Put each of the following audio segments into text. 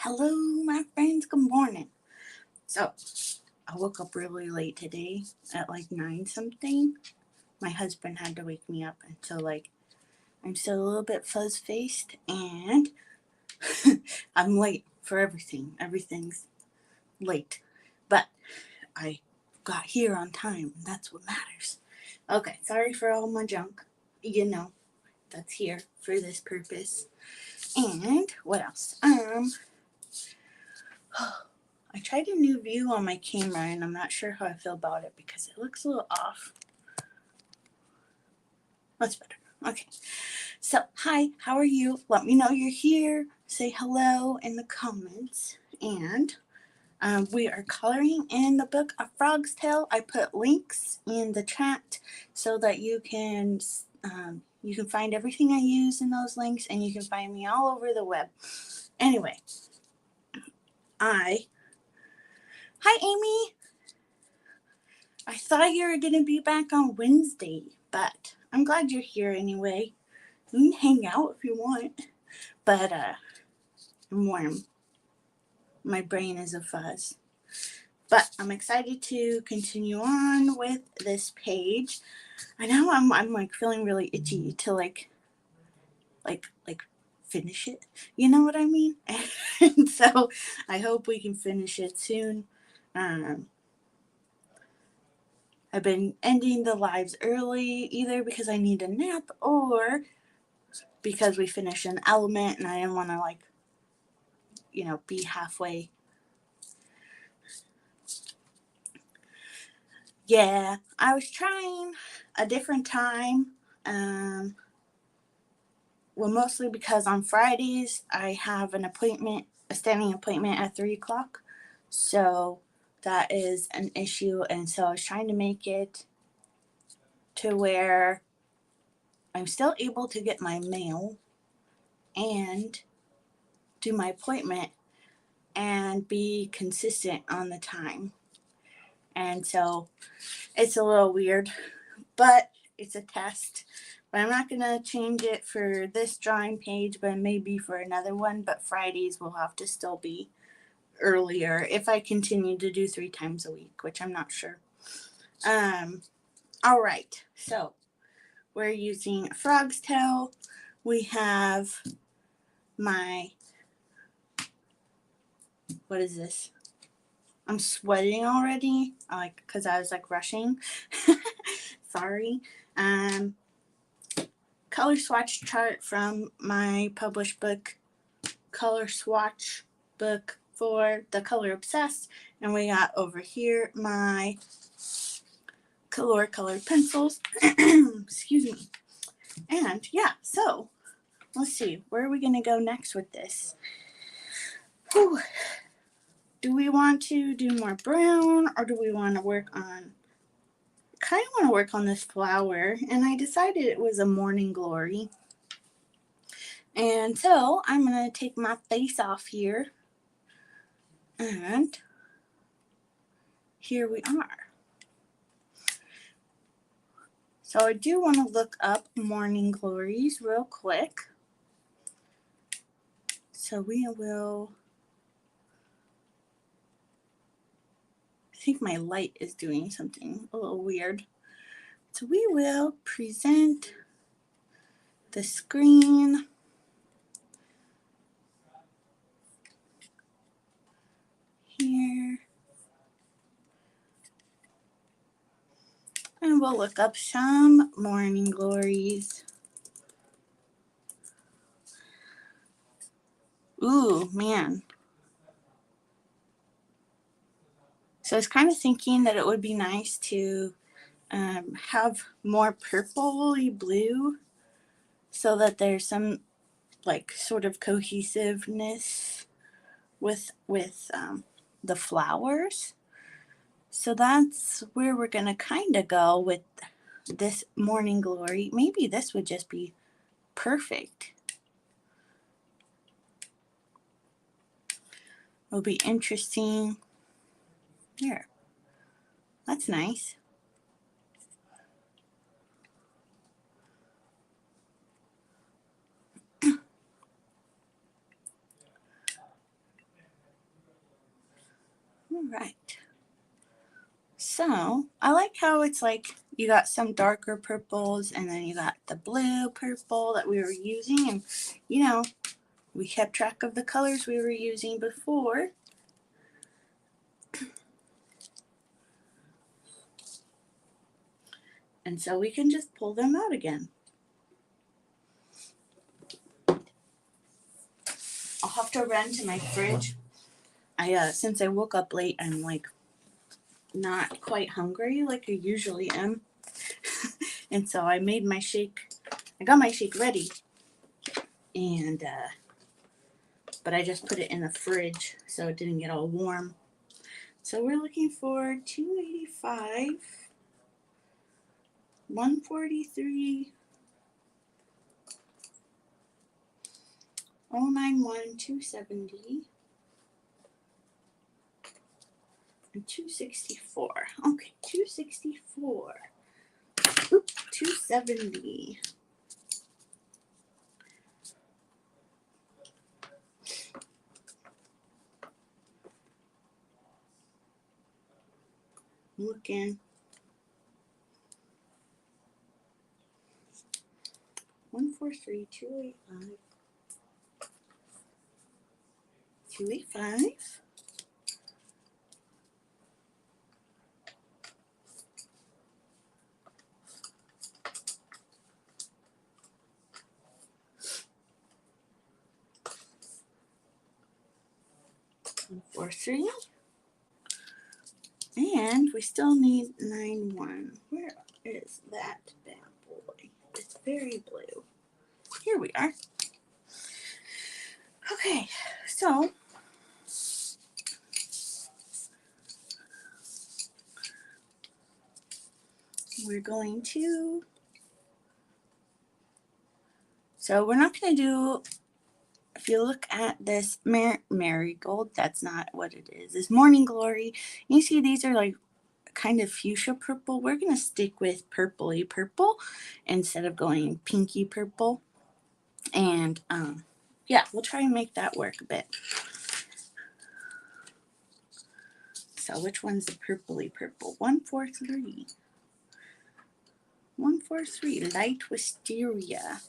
Hello, my friends. Good morning. So, I woke up really late today at like 9 something. My husband had to wake me up, and so, I'm still a little bit fuzz faced, and I'm late for everything. Everything's late. But I got here on time, and that's what matters. Okay, sorry for all my junk. You know, that's here for this purpose. And what else? I tried a new view on my camera and I'm not sure how I feel about it because it looks a little off. That's better. Okay. So, hi, how are you? Let me know you're here. Say hello in the comments. And we are coloring in the book A Frog's Tale. I put links in the chat so that you can find everything I use in those links, and you can find me all over the web. Anyway, hi Amy. I thought you were going to be back on Wednesday, but I'm glad you're here anyway. You can hang out if you want. But I'm warm. My brain is a fuzz. But I'm excited to continue on with this page. I know I'm like feeling really itchy to like finish it. You know what I mean? And so I hope we can finish it soon. I've been ending the lives early, either because I need a nap or because we finished an element and I didn't want to be halfway. Yeah, I was trying a different time. Mostly because on Fridays I have an appointment, a standing appointment at 3 o'clock. So that is an issue. And so I was trying to make it to where I'm still able to get my mail and do my appointment and be consistent on the time. And so it's a little weird, but it's a test. But I'm not going to change it for this drawing page, but maybe for another one. But Fridays will have to still be earlier if I continue to do 3 times a week, which I'm not sure. All right, so we're using a frog's tail. We have my, what is this? I'm sweating already, because I was rushing. Sorry. Color swatch chart from my published book, Color Swatch book for the Color Obsessed. And we got over here my colored pencils. Excuse me. And yeah, so let's see, where are we going to go next with this? Whew. Do we want to do more brown, or do we want to work on, kind of want to work on this flower, and I decided it was a morning glory. And so I'm going to take my face off here, and here we are. So I do want to look up morning glories real quick. So we will, I think my light is doing something a little weird. So we will present the screen. Here. And we'll look up some morning glories. Ooh, man. So I was kind of thinking that it would be nice to have more purpley blue so that there's some sort of cohesiveness with the flowers. So that's where we're going to kind of go with this morning glory. Maybe this would just be perfect. It'll be interesting. There. That's nice. right. So I like how it's like you got some darker purples and then you got the blue purple that we were using, and you know, we kept track of the colors we were using before. And so we can just pull them out again. I'll have to run to my fridge. Since I woke up late, I'm like not quite hungry like I usually am. And so I made my shake. I got my shake ready. And but I just put it in the fridge so it didn't get all warm. So we're looking for 285, 143, 091, 270, and 264. Okay, 264. Oop, 270. Looking. 143, 285, 285. 143. And we still need 91. Where is that bad boy? It's very blue. Here we are. Okay, so we're going to, so we're not going to do, if you look at this marigold, that's not what it is. This morning glory, you see these are like kind of fuchsia purple. We're going to stick with purpley purple instead of going pinky purple. And yeah, we'll try and make that work a bit. So which one's the purpley purple? 143. 143, light wisteria.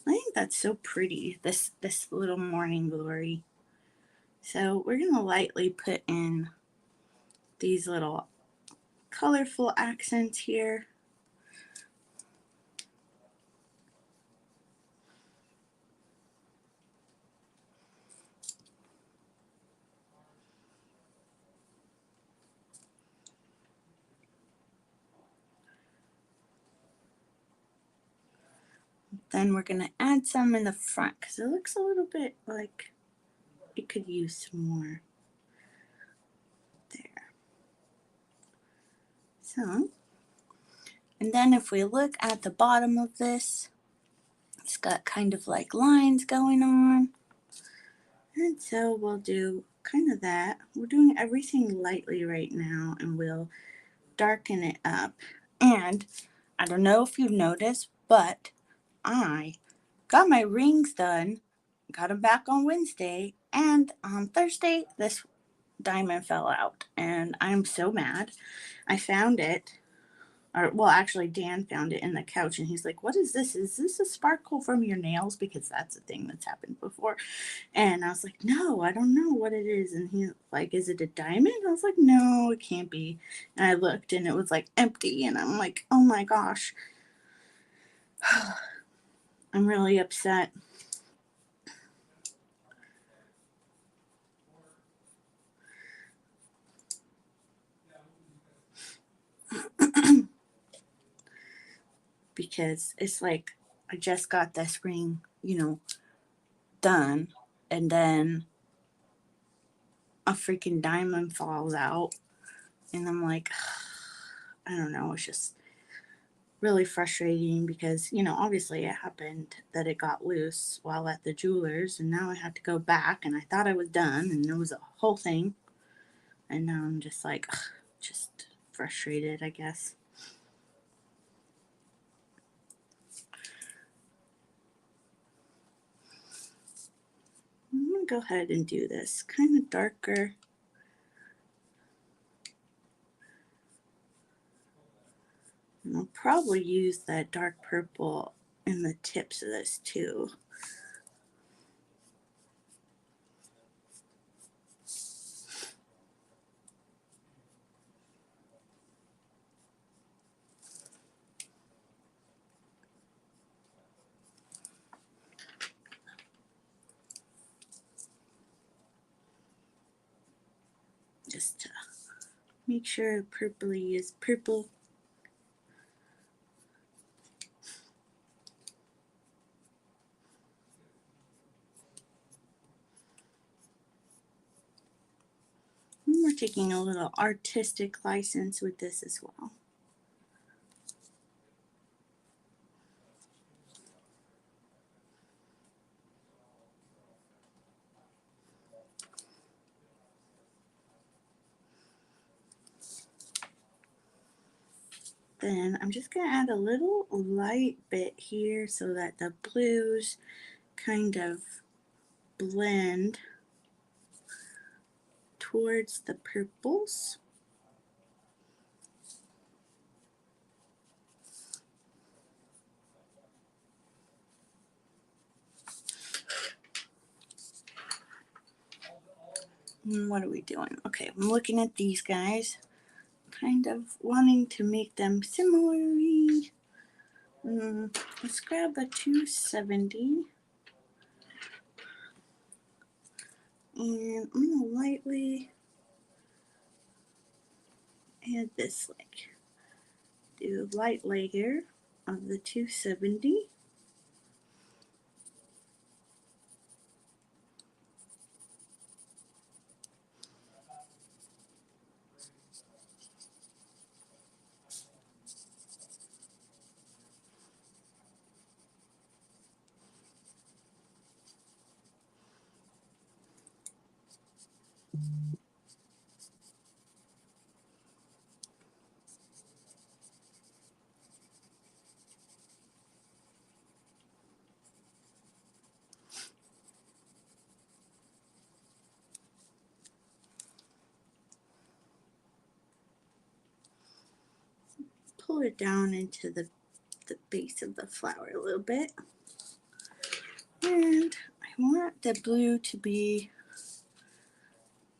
I think that's so pretty, this little morning glory. So we're going to lightly put in these little colorful accents here. Then we're going to add some in the front because it looks a little bit like it could use some more. There. So, and then if we look at the bottom of this, it's got kind of like lines going on. And so we'll do kind of that. We're doing everything lightly right now, and we'll darken it up. And I don't know if you've noticed, but I got my rings done, got them back on Wednesday, and on Thursday, this diamond fell out, and I'm so mad. I found it, or well, actually, Dan found it in the couch, and he's like, "What is this? Is this a sparkle from your nails?" Because that's a thing that's happened before. And I was like, "No, I don't know what it is." And he's like, "Is it a diamond?" I was like, "No, it can't be." And I looked, and it was like empty, and I'm like, "Oh my gosh." I'm really upset. Because it's like I just got this ring, done, and then a freaking diamond falls out, and I'm like, I don't know, it's just really frustrating because, obviously it happened that it got loose while at the jeweler's, and now I had to go back, and I thought I was done, and it was a whole thing, and now I'm just like, just frustrated, I guess. I'm gonna go ahead and do this kind of darker I'll probably use that dark purple in the tips of this too. Just to make sure purpley is purple. And we're taking a little artistic license with this as well. Then I'm just going to add a little light bit here so that the blues kind of blend towards the purples. And what are we doing? Okay, I'm looking at these guys, kind of wanting to make them similarly. Let's grab a 270. And I'm going to lightly add this, like, do a light layer of the 270. Pull it down into the base of the flower a little bit. And I want the blue to be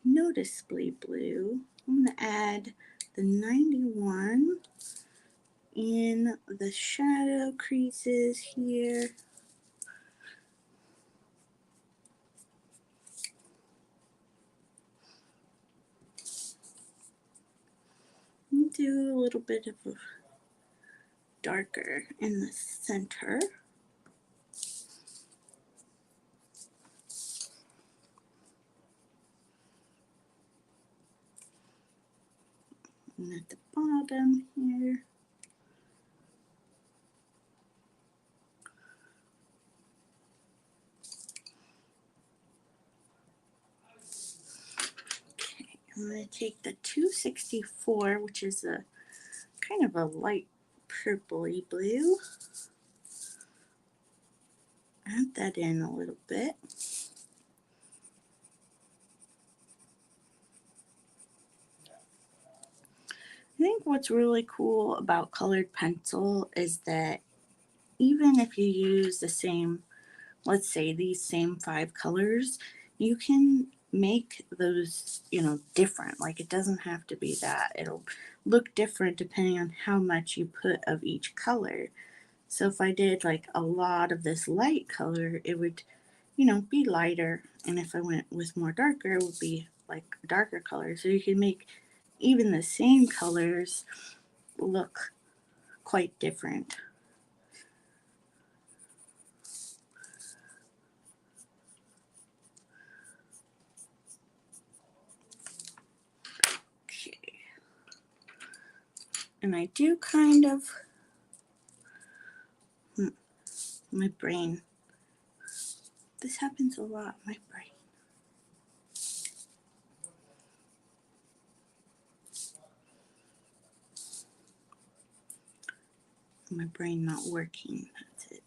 noticeably blue. I'm going to add the 91 in the shadow creases here. And do a little bit of a darker in the center. And at the bottom here. Okay, I'm going to take the 264, which is a kind of a light purpley blue. Add that in a little bit. I think what's really cool about colored pencil is that even if you use the same, let's say these same 5 colors, you can make those, different. Like, it doesn't have to be that. It'll look different depending on how much you put of each color. So if I did like a lot of this light color, it would, be lighter. And if I went with more darker, it would be like a darker color. So you can make even the same colors look quite different. Okay. And I do kind of, my brain, this happens a lot, my brain. My brain not working, that's it.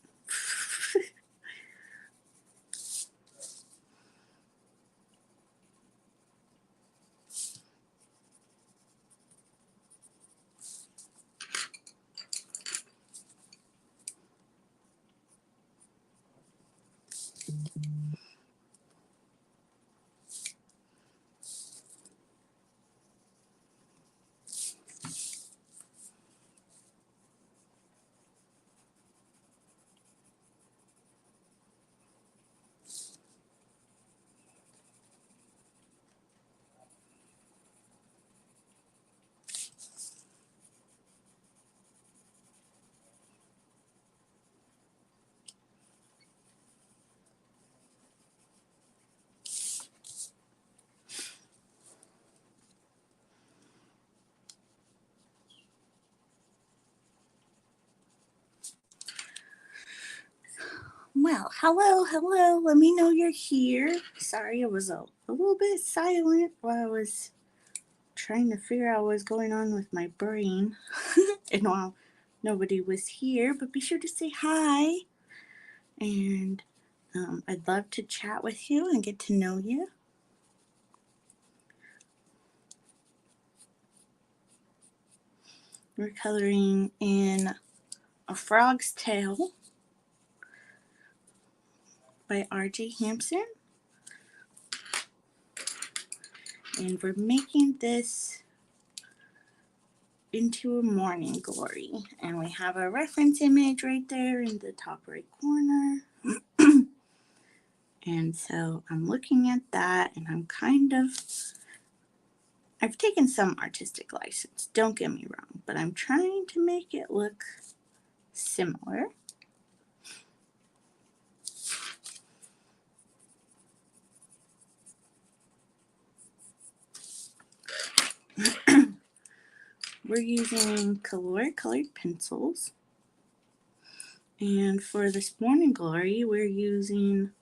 Well, hello. Let me know you're here. Sorry, I was a little bit silent while I was trying to figure out what was going on with my brain. And while nobody was here, but be sure to say hi. And I'd love to chat with you and get to know you. We're coloring in A Frog's Tale by R.J. Hampson. And we're making this into a morning glory. And we have a reference image right there in the top right corner. And so I'm looking at that and I've taken some artistic license, don't get me wrong, but I'm trying to make it look similar. We're using colored pencils. And for this morning glory, we're using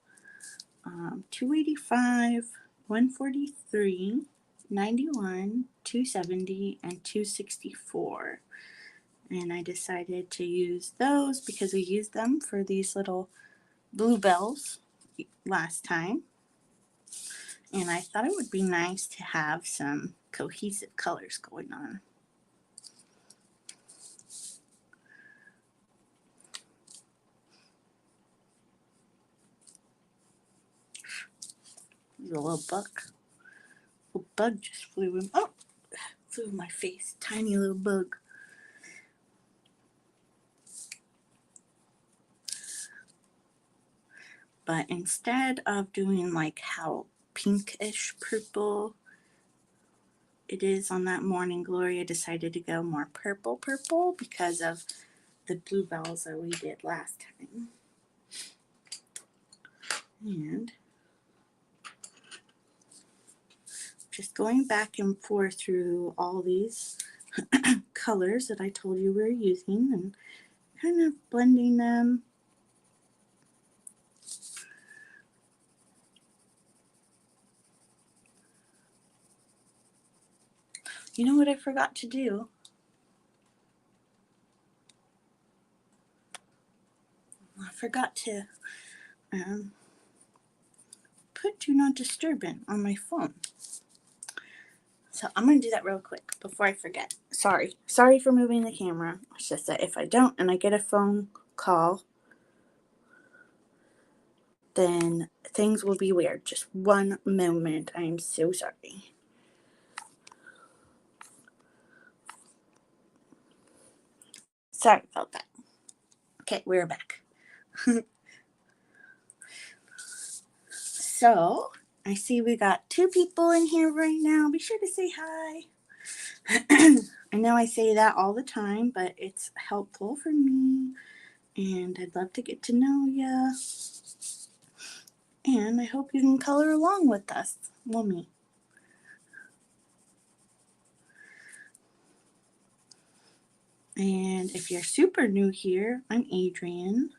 285, 143, 91, 270, and 264. And I decided to use those because we used them for these little bluebells last time. And I thought it would be nice to have some cohesive colors going on. There's a little bug. A little bug just flew in. Oh, flew in my face. Tiny little bug. But instead of doing like how pinkish purple it is on that morning glory, I decided to go more purple because of the bluebells that we did last time. And just going back and forth through all these colors that I told you we were using and kind of blending them. You know what I forgot to do? I forgot to put Do Not Disturb in on my phone. So I'm going to do that real quick before I forget. Sorry for moving the camera. It's just that if I don't and I get a phone call, then things will be weird. Just one moment. I am so sorry. Sorry about that. Okay, we're back. So, I see we got 2 people in here right now. Be sure to say hi. I know I say that all the time, but it's helpful for me. And I'd love to get to know ya. And I hope you can color along with us. Well, me. And if you're super new here, I'm Adrienne.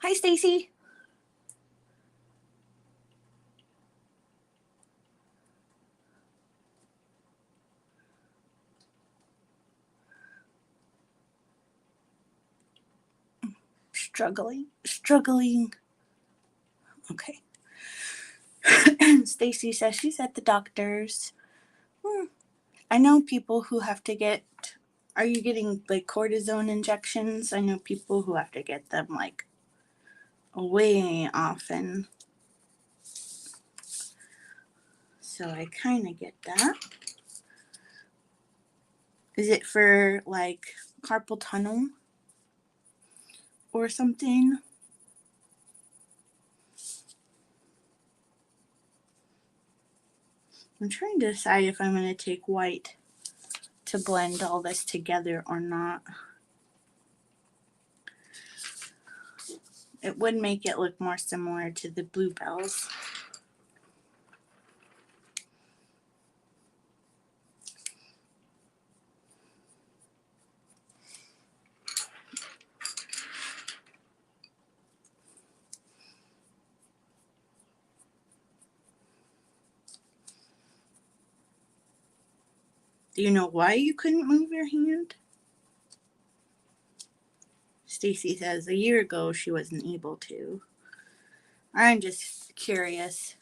Hi, Stacy. Struggling. Okay. Stacy says she's at the doctor's. I know people who have to get. Are you getting like cortisone injections? I know people who have to get them like way often. So I kind of get that. Is it for like carpal tunnel or something? I'm trying to decide if I'm going to take white to blend all this together or not. It would make it look more similar to the bluebells. Do you know why you couldn't move your hand? Stacy says a year ago she wasn't able to. I'm just curious.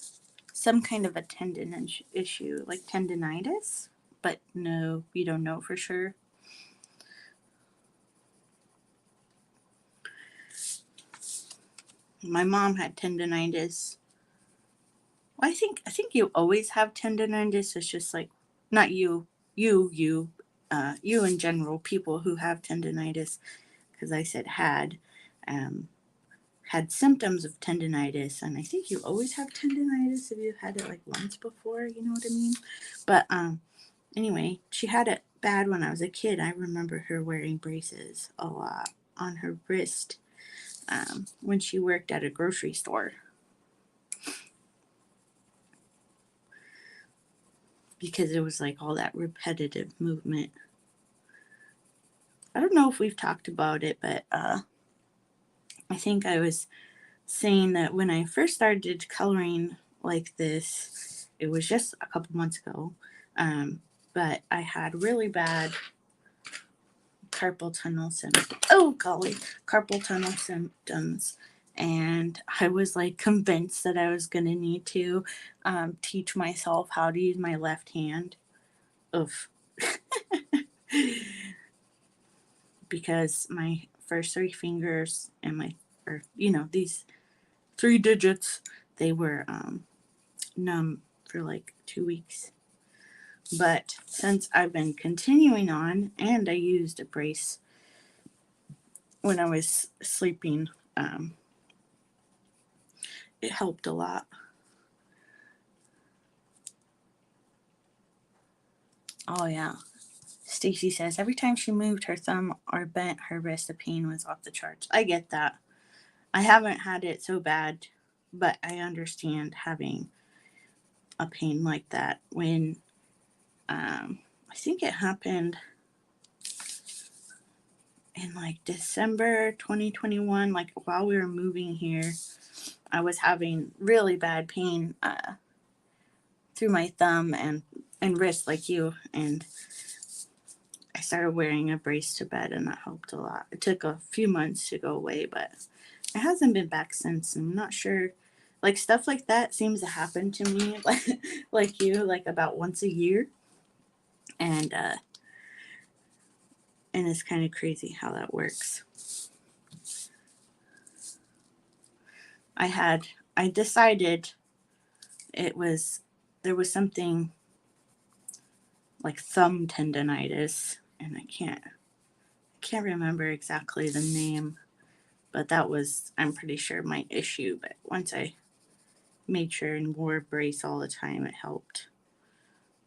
Some kind of a tendon issue, like tendinitis? But no, you don't know for sure. My mom had tendinitis. Well, I think you always have tendinitis. It's just like not you in general, people who have tendinitis, because I said had symptoms of tendinitis, and I think you always have tendinitis if you've had it like once before, you know what I mean? But anyway, she had it bad when I was a kid. I remember her wearing braces a lot on her wrist when she worked at a grocery store. Because it was like all that repetitive movement. I don't know if we've talked about it, but I think I was saying that when I first started coloring like this, it was just a couple months ago, but I had really bad carpal tunnel symptoms. Oh golly, carpal tunnel symptoms. And I was like convinced that I was going to need to teach myself how to use my left hand. Oof. Because my first three fingers and these 3 digits, they were numb for like 2 weeks. But since I've been continuing on, and I used a brace when I was sleeping, it helped a lot. Oh yeah. Stacy says every time she moved her thumb or bent her wrist, the pain was off the charts. I get that. I haven't had it so bad, but I understand having a pain like that when I think it happened in like December 2021, like while we were moving here. I was having really bad pain through my thumb and wrist like you, and I started wearing a brace to bed, and that helped a lot. It took a few months to go away, but it hasn't been back since. I'm not sure. Like stuff like that seems to happen to me like you, like about once a year. And it's kind of crazy how that works. I decided there was something like thumb tendinitis, and I can't remember exactly the name, but that was, I'm pretty sure, my issue. But once I made sure and wore a brace all the time, it helped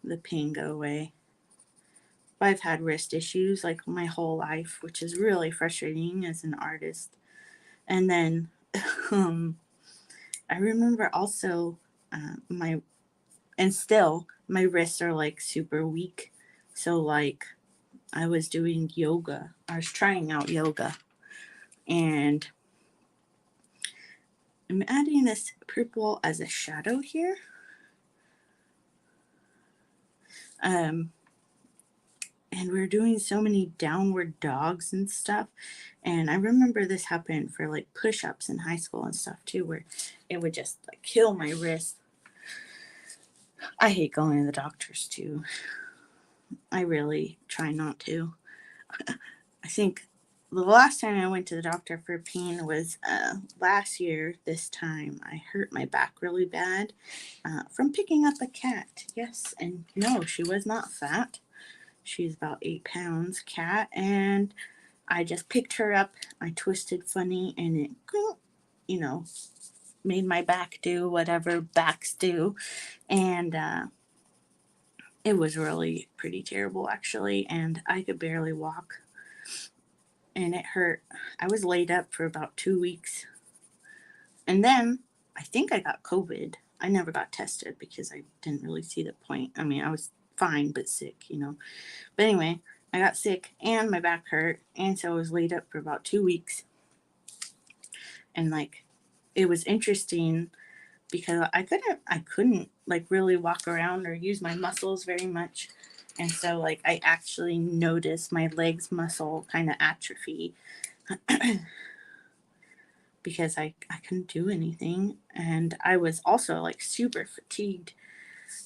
the pain go away. But I've had wrist issues like my whole life, which is really frustrating as an artist. And then I remember also my wrists are like super weak. So like I was doing yoga. I was trying out yoga, and I'm adding this purple as a shadow here. And we're doing so many downward dogs and stuff. And I remember this happened for like push-ups in high school and stuff too, where it would just like kill my wrist. I hate going to the doctors too. I really try not to. I think the last time I went to the doctor for pain was last year. This time I hurt my back really bad from picking up a cat. Yes, and no, she was not fat. She's about 8 pounds cat, and I just picked her up. I twisted funny, and it, made my back do whatever backs do, and it was really pretty terrible actually, and I could barely walk, and it hurt. I was laid up for about 2 weeks, and then I think I got COVID. I never got tested because I didn't really see the point. I mean, I was fine but sick, But anyway, I got sick and my back hurt, and so I was laid up for about 2 weeks. And like, it was interesting because I couldn't like really walk around or use my muscles very much. And so like I actually noticed my legs muscle kind of atrophy because I couldn't do anything. And I was also like super fatigued.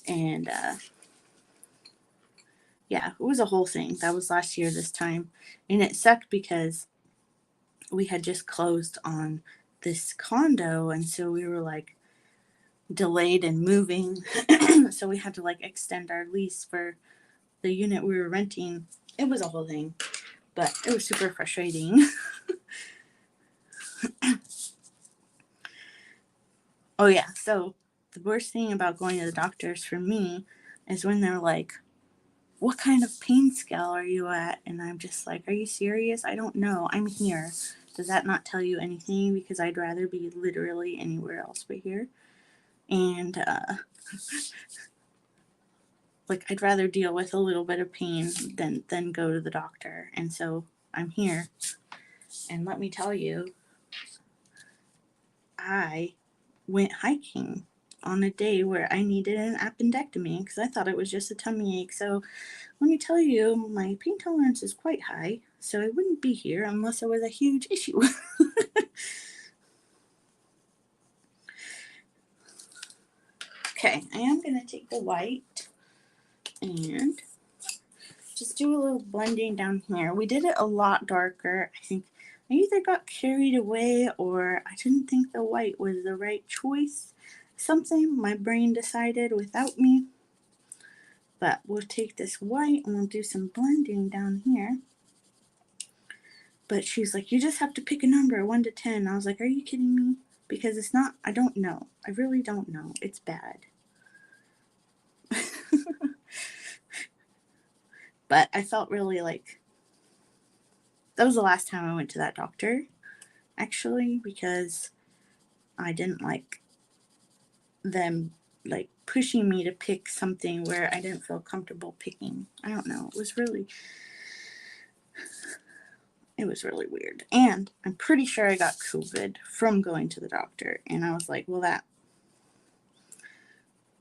And yeah, it was a whole thing. That was last year this time. And it sucked because we had just closed on this condo. And so we were like delayed in moving. So we had to like extend our lease for the unit we were renting. It was a whole thing, but it was super frustrating. Oh yeah, so the worst thing about going to the doctors for me is when they're like, what kind of pain scale are you at? And I'm just like, are you serious? I don't know. I'm here. Does that not tell you anything? Because I'd rather be literally anywhere else but here. And like I'd rather deal with a little bit of pain than go to the doctor. And so I'm here. And let me tell you, I went hiking on a day where I needed an appendectomy because I thought it was just a tummy ache. So let me tell you, my pain tolerance is quite high, so I wouldn't be here unless it was a huge issue. Okay, I am going to take the white and just do a little blending down here. We did it a lot darker. I think I either got carried away or I didn't think the white was the right choice. Something my brain decided without me. But we'll take this white and we'll do some blending down here. But she's like, you just have to pick a number, 1 to 10. I was like, are you kidding me? Because it's not, I don't know. I really don't know. It's bad. But I felt really like, that was the last time I went to that doctor, actually, because I didn't like them like pushing me to pick something where I didn't feel comfortable picking. I don't know. It was really weird. And I'm pretty sure I got COVID from going to the doctor. And I was like, well, that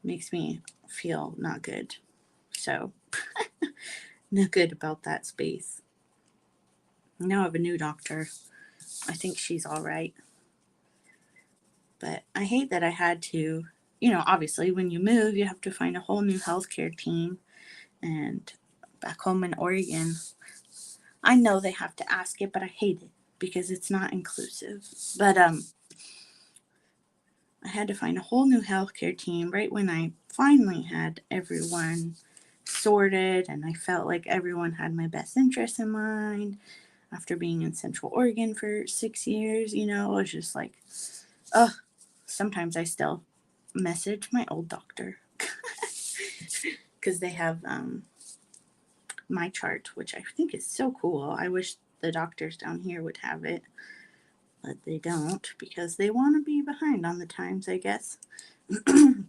makes me feel not good. So, not good about that space. Now I have a new doctor. I think she's all right. But I hate that I had to, obviously when you move, you have to find a whole new healthcare team. And back home in Oregon, I know they have to ask it, but I hate it because it's not inclusive. But I had to find a whole new healthcare team right when I finally had everyone sorted and I felt like everyone had my best interests in mind. After being in Central Oregon for 6 years, it was just like, sometimes I still message my old doctor because they have my chart, which I think is so cool. I wish the doctors down here would have it, but they don't because they want to be behind on the times, I guess.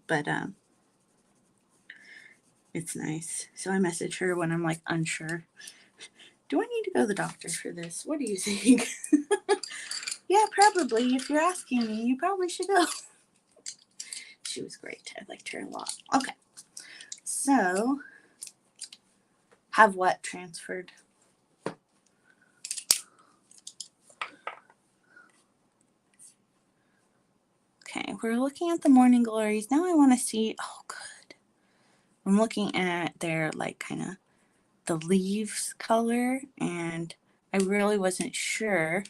But it's nice. So I message her when I'm like unsure. Do I need to go to the doctor for this? What do you think? Yeah, probably. If you're asking me, you probably should go. She was great. I liked her a lot. Okay. So, have what transferred? Okay, we're looking at the morning glories. Now I want to see, oh, good. I'm looking at their, like, kind of the leaves color, and I really wasn't sure.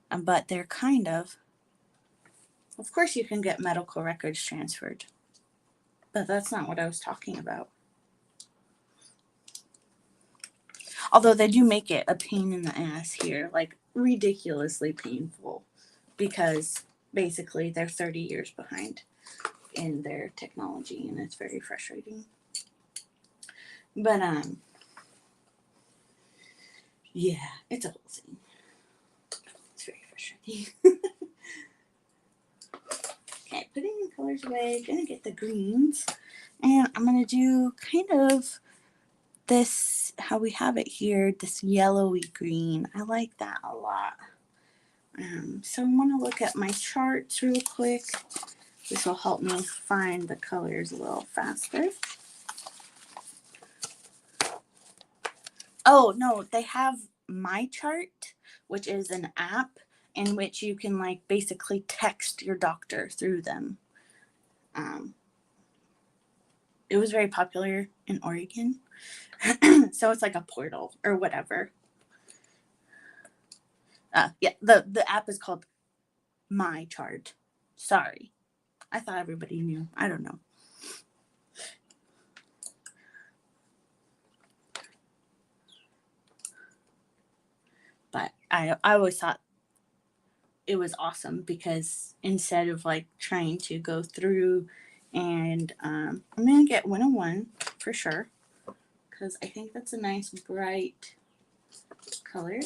But they're kind of course you can get medical records transferred, but that's not what I was talking about. Although they do make it a pain in the ass here, like ridiculously painful, because basically they're 30 years behind in their technology, and it's very frustrating. But yeah, it's a whole thing. It's very frustrating. Okay, putting the colors away, gonna get the greens, and I'm gonna do kind of this, how we have it here, this yellowy green. I like that a lot. So I'm gonna look at my charts real quick. This will help me find the colors a little faster. Oh, no, they have My Chart, which is an app in which you can like basically text your doctor through them. It was very popular in Oregon. So it's like a portal or whatever. Yeah, the app is called My Chart. Sorry. I thought everybody knew. I don't know. But I always thought it was awesome because instead of like trying to go through and I'm going to get 101 for sure because I think that's a nice bright color.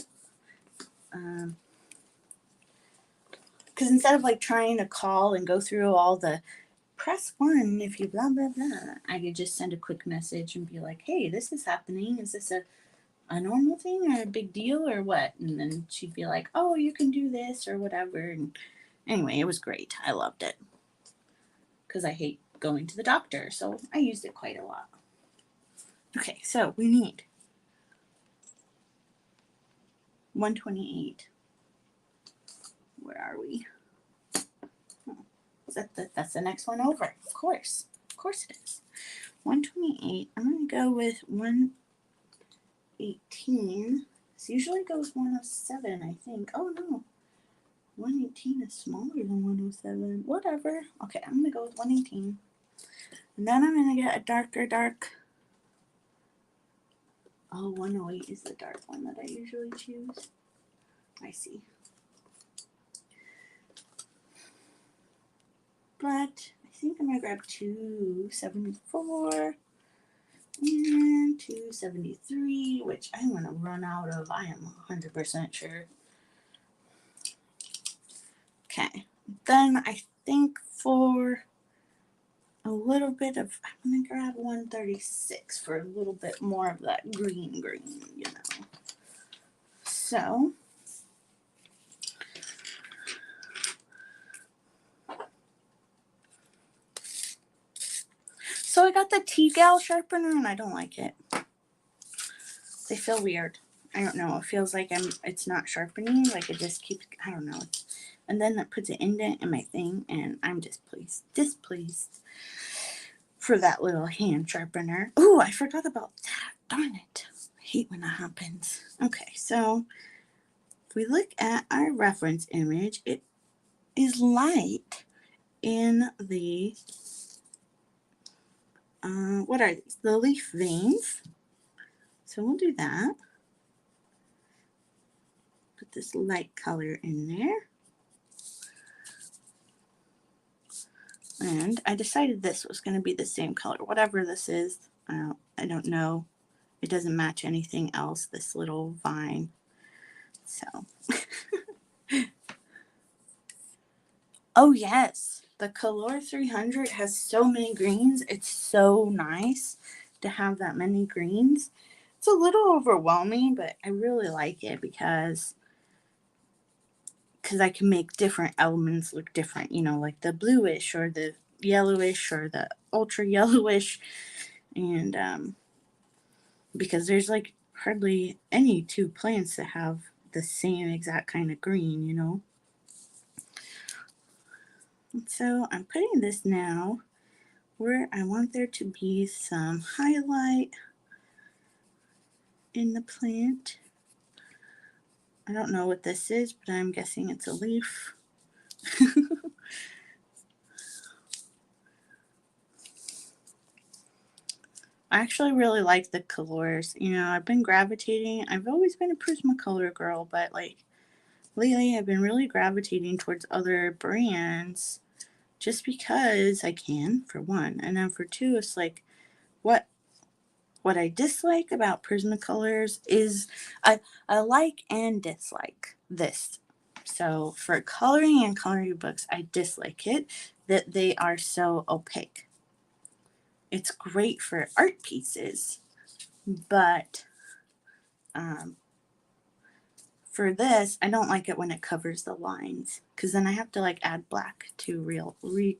Because instead of like trying to call and go through all the press 1 if you blah blah blah, I could just send a quick message and be like, hey, this is happening. Is this a normal thing or a big deal or what? And then she'd be like, oh, you can do this or whatever. And anyway, it was great. I loved it because I hate going to the doctor, so I used it quite a lot. Okay, so we need 128. Where are we? Is that's the next one over? Of course it is. 128. I'm gonna go with 118. This usually goes 107, I think. Oh no, 118 is smaller than 107. Whatever. Okay, I'm gonna go with 118. And then I'm gonna get a dark. Oh, 108 is the dark one that I usually choose. I see. But I think I'm gonna grab 274 and 273, which I'm gonna run out of. I am 100% sure. Okay, then I think for a little bit of, I'm gonna grab 136 for a little bit more of that green, you know. So I got the T-Gal sharpener and I don't like it. They feel weird. I don't know. It feels like it's not sharpening. Like it just keeps, I don't know. And then that puts an indent in my thing and I'm displeased for that little hand sharpener. Oh, I forgot about that. Darn it. I hate when that happens. Okay, so if we look at our reference image, it is light in the, what are these? The leaf veins. So we'll do that. Put this light color in there. And I decided this was going to be the same color. Whatever this is, I don't know. It doesn't match anything else, this little vine. So. Oh, yes. The Color 300 has so many greens. It's so nice to have that many greens. It's a little overwhelming, but I really like it because I can make different elements look different, you know, like the bluish or the yellowish or the ultra yellowish. And because there's like hardly any two plants that have the same exact kind of green, you know. And so I'm putting this now where I want there to be some highlight in the plant. I don't know what this is, but I'm guessing it's a leaf. I actually really like the colors. You know, I've been gravitating. I've always been a Prismacolor girl, but like lately I've been really gravitating towards other brands just because I can, for one. And then for two, it's like what I dislike about Prismacolors is I like and dislike this. So for coloring and coloring books, I dislike it that they are so opaque. It's great for art pieces, but for this, I don't like it when it covers the lines, because then I have to like add black to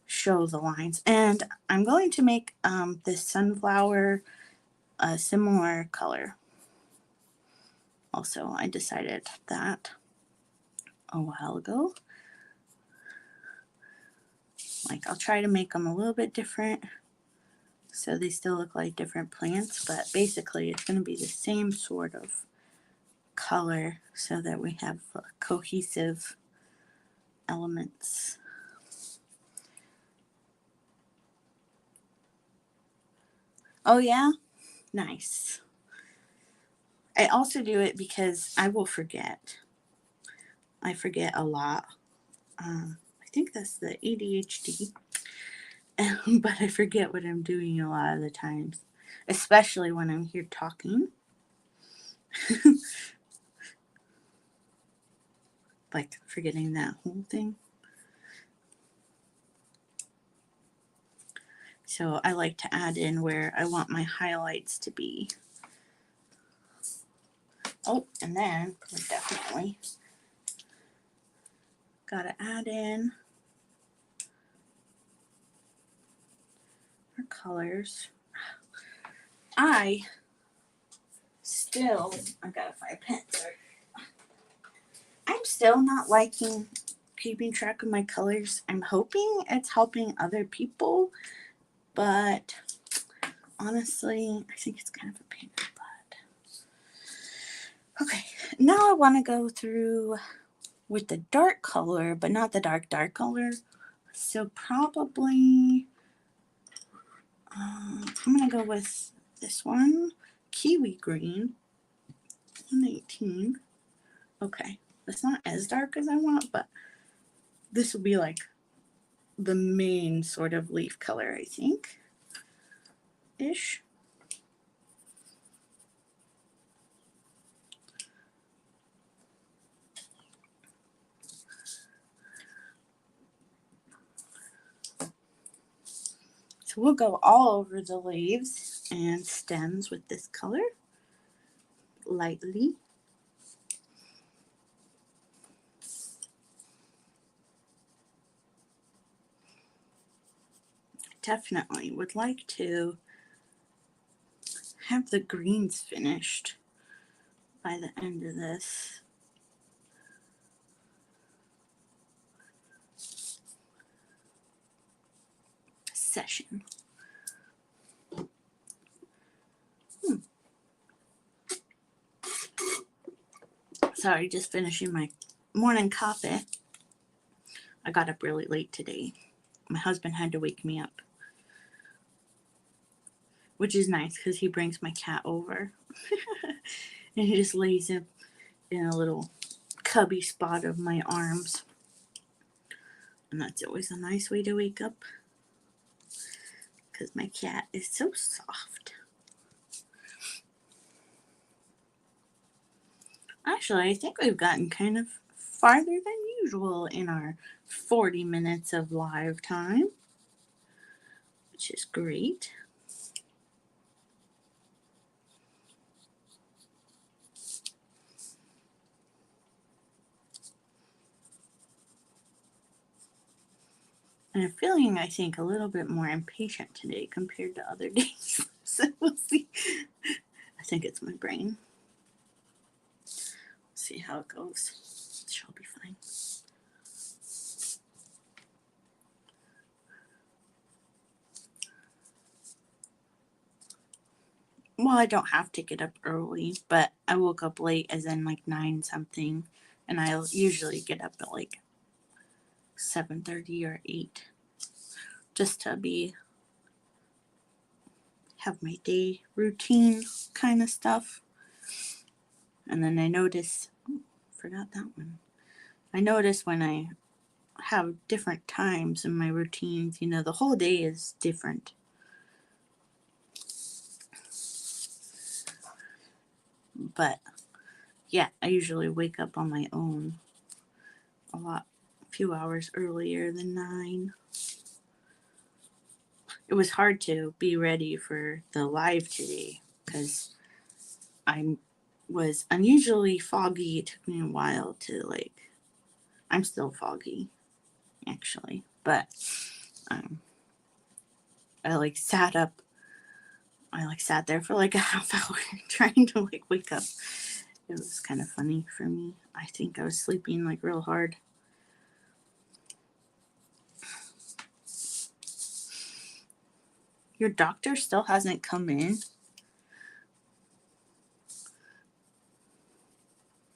show the lines. And I'm going to make this sunflower a similar color. Also, I decided that a while ago. Like, I'll try to make them a little bit different so they still look like different plants, but basically it's going to be the same sort of color so that we have cohesive elements. Oh yeah? Nice. I also do it because I will forget. I forget a lot. I think that's the ADHD. But I forget what I'm doing a lot of the times, especially when I'm here talking. Like forgetting that whole thing. So I like to add in where I want my highlights to be. Oh, and then we definitely gotta add in our colors. I gotta find a pen, sorry. I'm still not liking keeping track of my colors. I'm hoping it's helping other people, but honestly, I think it's kind of a pain in the butt. Okay, now I want to go through with the dark color, but not the dark color. So probably, I'm going to go with this one, Kiwi Green, 118. Okay, it's not as dark as I want, but this will be like the main sort of leaf color, I think, ish. So we'll go all over the leaves and stems with this color, lightly. Definitely would like to have the greens finished by the end of this. Session. Sorry, just finishing my morning coffee. I got up really late today. My husband had to wake me up, which is nice because he brings my cat over and he just lays him in a little cubby spot of my arms, and that's always a nice way to wake up because my cat is so soft. Actually, I think we've gotten kind of farther than usual in our 40 minutes of live time, which is great. And I'm feeling, I think, a little bit more impatient today compared to other days. So we'll see. I think it's my brain. See how it goes. She'll be fine. Well, I don't have to get up early, but I woke up late, as in like 9 something, and I usually get up at like 7:30 or 8, just to have my day routine kind of stuff. And then I notice, forgot that one. I notice when I have different times in my routines, the whole day is different. But yeah, I usually wake up on my own a few hours earlier than 9. It was hard to be ready for the live today because I'm was unusually foggy. It took me a while to like, I'm still foggy actually, but I like sat up. I like sat there for like a half hour trying to like wake up. It was kind of funny for me. I think I was sleeping like real hard. Your doctor still hasn't come in?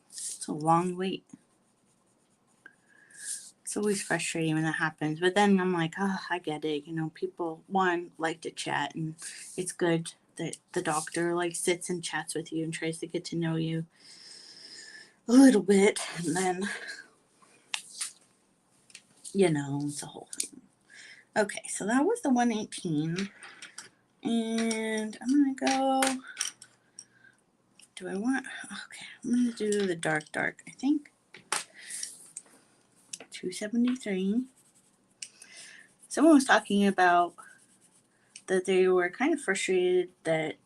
It's a long wait. It's always frustrating when that happens. But then I'm like, oh, I get it. You know, people, one, like to chat, and it's good that the doctor like sits and chats with you and tries to get to know you a little bit. And then, you know, it's a whole thing. Okay, so that was the 118. And I'm going to go, do I want, okay, I'm going to do the dark, I think. 273. Someone was talking about that they were kind of frustrated that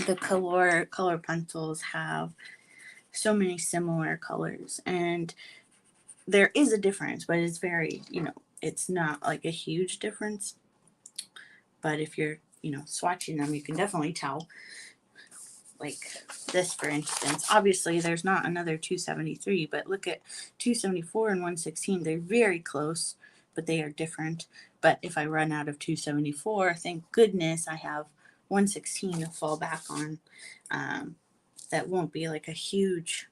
the color pencils have so many similar colors, and there is a difference, but it's very, you know, it's not like a huge difference, but if you're, you know, swatching them, you can definitely tell. Like this, for instance, obviously there's not another 273, but look at 274 and 116. They're very close, but they are different. But if I run out of 274, thank goodness I have 116 to fall back on. That won't be like a huge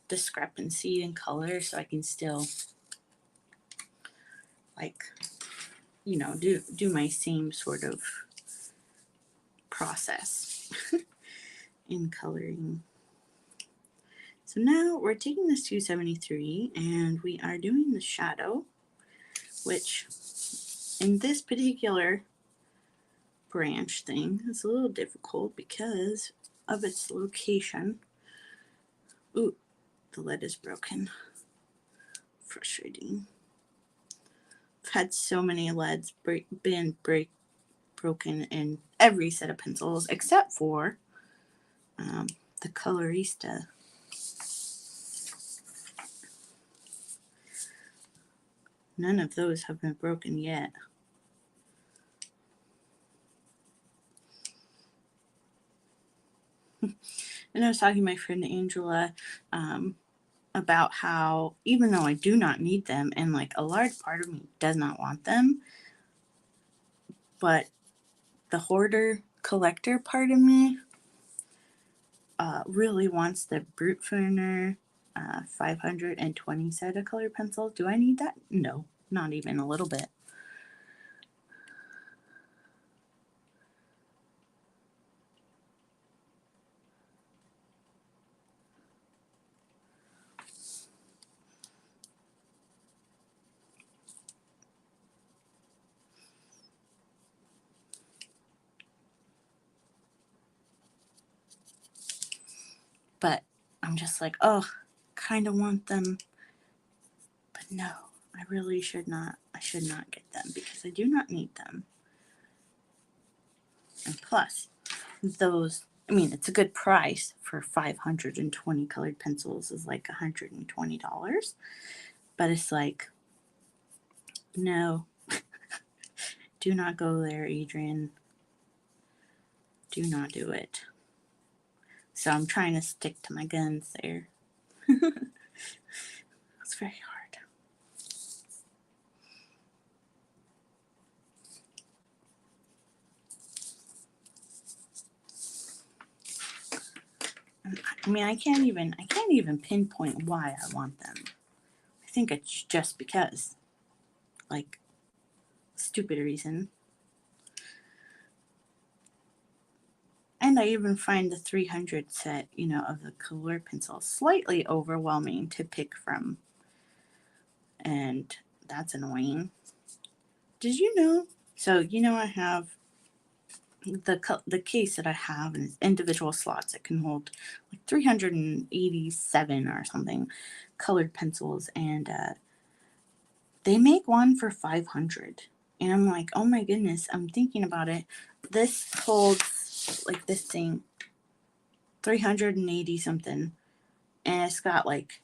discrepancy in color, so I can still like, you know, do my same sort of process in coloring. So now we're taking this 273 and we are doing the shadow, which in this particular branch thing is a little difficult because of its location. Ooh, the lead is broken. Frustrating. I've had so many leads broken in every set of pencils except for the Colorista. None of those have been broken yet. And I was talking to my friend Angela about how even though I do not need them, and like a large part of me does not want them, but the hoarder collector part of me really wants the Brute Ferner 520 set of colored pencils. Do I need that? No, not even a little bit. But I'm just like, oh, kind of want them. But no, I really should not. I should not get them because I do not need them. And plus, those, I mean, it's a good price for 520 colored pencils is like $120. But it's like, no, do not go there, Adrienne. Do not do it. So I'm trying to stick to my guns there. It's very hard. I mean, I can't even pinpoint why I want them. I think it's just because, like, stupid reason. And I even find the 300 set, you know, of the color pencils slightly overwhelming to pick from. And that's annoying. Did you know? So, you know, I have the case that I have in individual slots. It can hold like 387 or something colored pencils. And they make one for 500. And I'm like, oh my goodness, I'm thinking about it. This holds, like this thing 380 something, and it's got like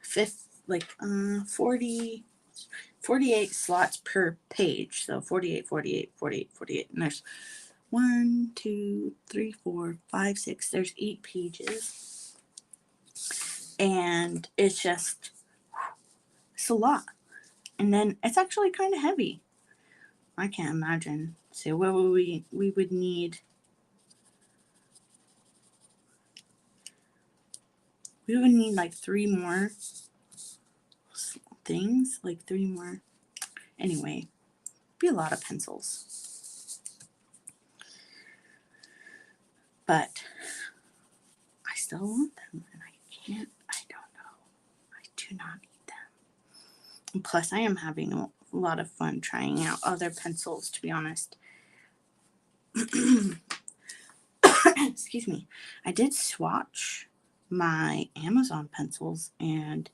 48 slots per page. So 48, 48, 48, 48. And there's 1, 2, 3, 4, 5, 6. There's 8 pages. And it's a lot. And then it's actually kind of heavy. I can't imagine. So what would we would need? We would need like 3 more things, like 3 more. Anyway, be a lot of pencils. But I still want them, and I don't know. I do not need them. And plus, I am having a lot of fun trying out other pencils, to be honest. Excuse me. I did swatch my Amazon pencils, and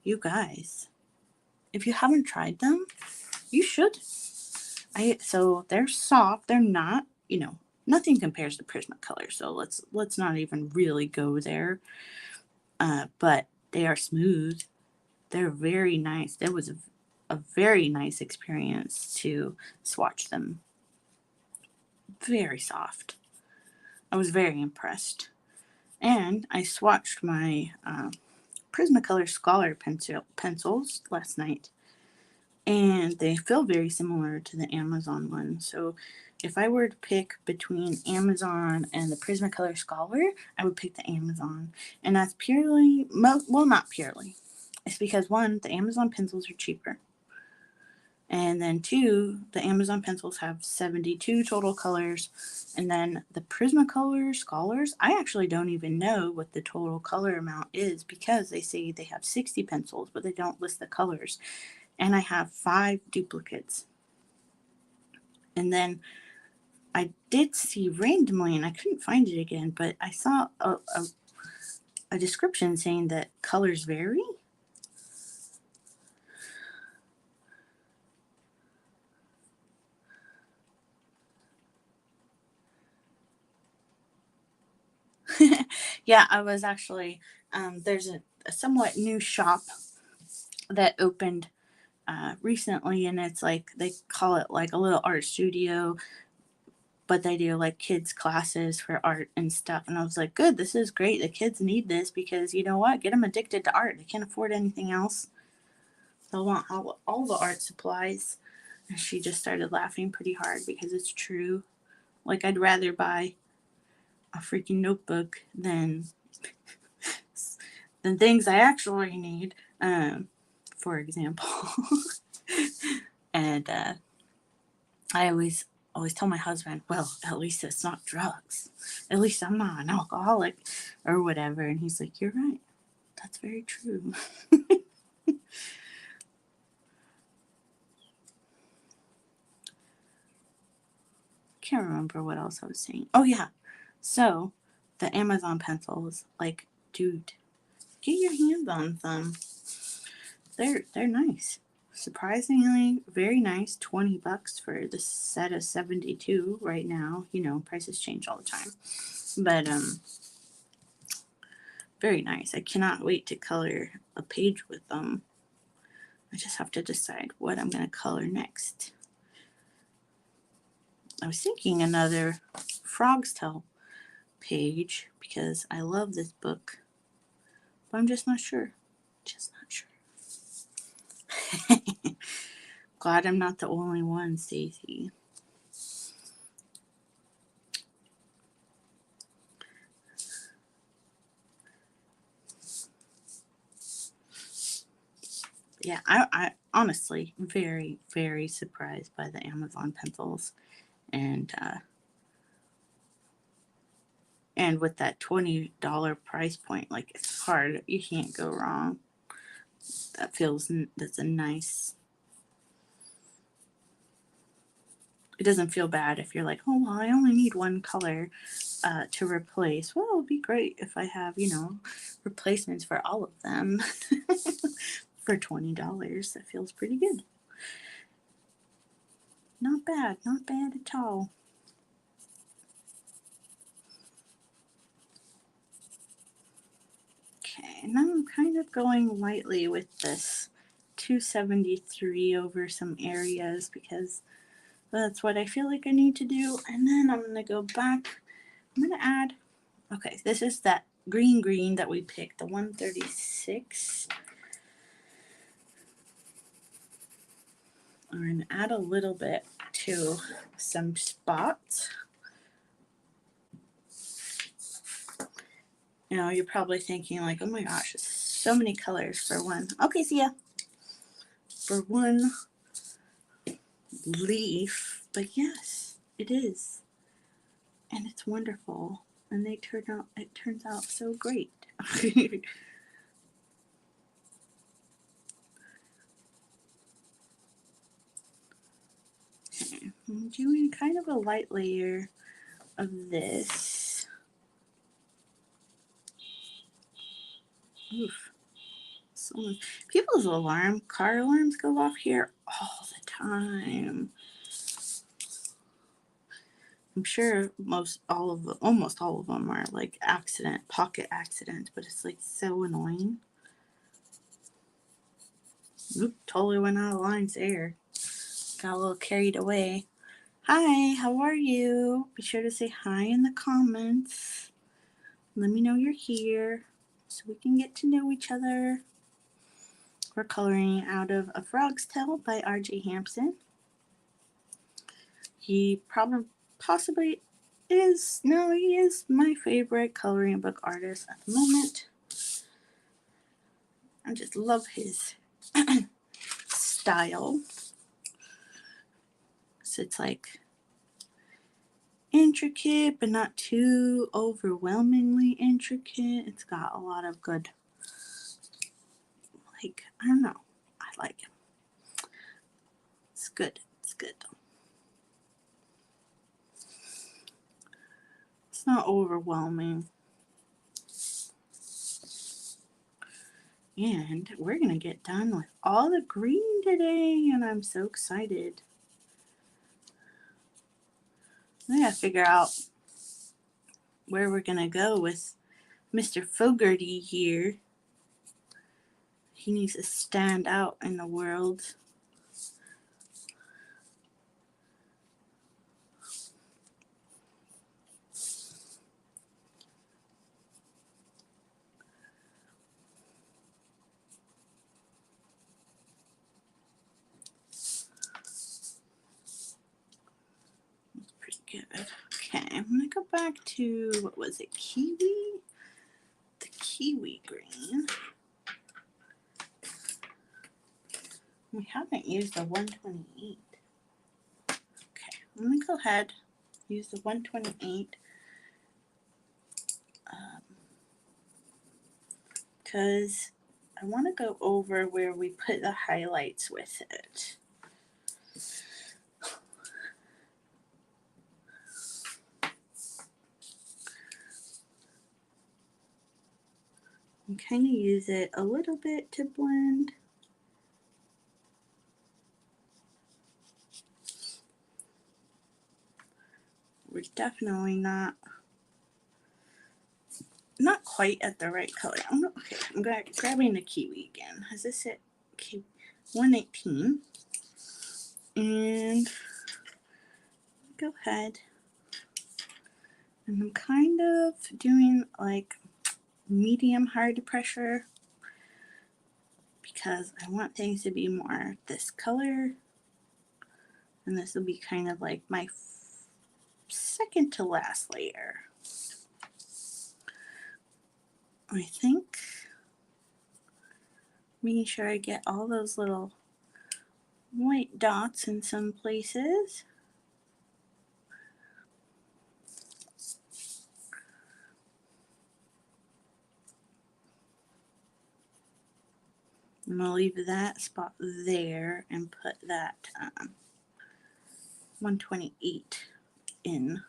you guys, if you haven't tried them, you should. So they're soft. They're not, nothing compares to Prismacolor. So let's not even really go there. But they are smooth. They're very nice. That was a very nice experience to swatch them. Very soft. I was very impressed. And I swatched my Prismacolor Scholar pencils last night, and they feel very similar to the Amazon one. So if I were to pick between Amazon and the Prismacolor Scholar, I would pick the Amazon. And that's purely, well, not purely. It's because, one, the Amazon pencils are cheaper. And then 2, the Amazon pencils have 72 total colors. And then the Prismacolor Scholars, I actually don't even know what the total color amount is, because they say they have 60 pencils, but they don't list the colors. And I have 5 duplicates. And then I did see randomly, and I couldn't find it again, but I saw a description saying that colors vary. Yeah, I was actually, there's a somewhat new shop that opened recently, and it's like, they call it like a little art studio, but they do like kids classes for art and stuff. And I was like, good, this is great. The kids need this, because you know what? Get them addicted to art. They can't afford anything else. They'll want all the art supplies. And she just started laughing pretty hard, because it's true. Like, I'd rather buy a freaking notebook than things I actually need, for example. And I always tell my husband, well, at least it's not drugs. At least I'm not an alcoholic or whatever. And he's like, you're right. That's very true. Can't remember what else I was saying. Oh, yeah. So the Amazon pencils, like, dude, get your hands on some. They're nice. Surprisingly, very nice. $20 for the set of 72 right now. Prices change all the time. But very nice. I cannot wait to color a page with them. I just have to decide what I'm going to color next. I was thinking another Frog's Tale page, because I love this book. But I'm just not sure. Glad I'm not the only one, Stacey. Yeah, I honestly very, very surprised by the Amazon pencils, and with that $20 price point, like, it's hard. You can't go wrong. That's a nice. It doesn't feel bad if you're like, oh, well, I only need one color to replace. Well, it would be great if I have, replacements for all of them. For $20. That feels pretty good. Not bad at all. and now I'm kind of going lightly with this 273 over some areas because that's what I feel like I need to do. And then I'm going to go back. I'm going to add, okay, this is that green that we picked, the 136. I'm going to add a little bit to some spots. You know, you're probably thinking like, oh my gosh, so many colors for one. Okay, see ya. For one leaf, but yes, it is. And it's wonderful. And it turns out so great. I'm doing kind of a light layer of this. Oof. People's car alarms go off here all the time. I'm sure almost all of them are like pocket accident, but it's like so annoying. Oop, totally went out of lines there. Got a little carried away. Hi, how are you? Be sure to say hi in the comments. Let me know you're here so we can get to know each other. We're coloring out of A Frog's Tale by R.J. Hampson. He possibly is, no, he is my favorite coloring book artist at the moment. I just love his style. So it's like intricate, but not too overwhelmingly intricate. It's got a lot of good, like, I don't know. I like it. It's good. It's good. It's not overwhelming. And we're going to get done with all the green today, and I'm so excited. I gotta figure out where we're going to go with Mr. Fogarty here. He needs to stand out in the world. Good. Okay, I'm gonna go back to, what was it, kiwi? The kiwi green. We haven't used the 128. Okay, I'm gonna go ahead, use the 128. Because I want to go over where we put the highlights with it. And kind of use it a little bit to blend. We're definitely not quite at the right color. I'm grabbing the kiwi again. Is this it? Okay, 118. And go ahead. And I'm kind of doing like medium hard pressure because I want things to be more this color. And this will be kind of like my second to last layer. I think making sure I get all those little white dots in some places. I'm going to leave that spot there and put that 128 in.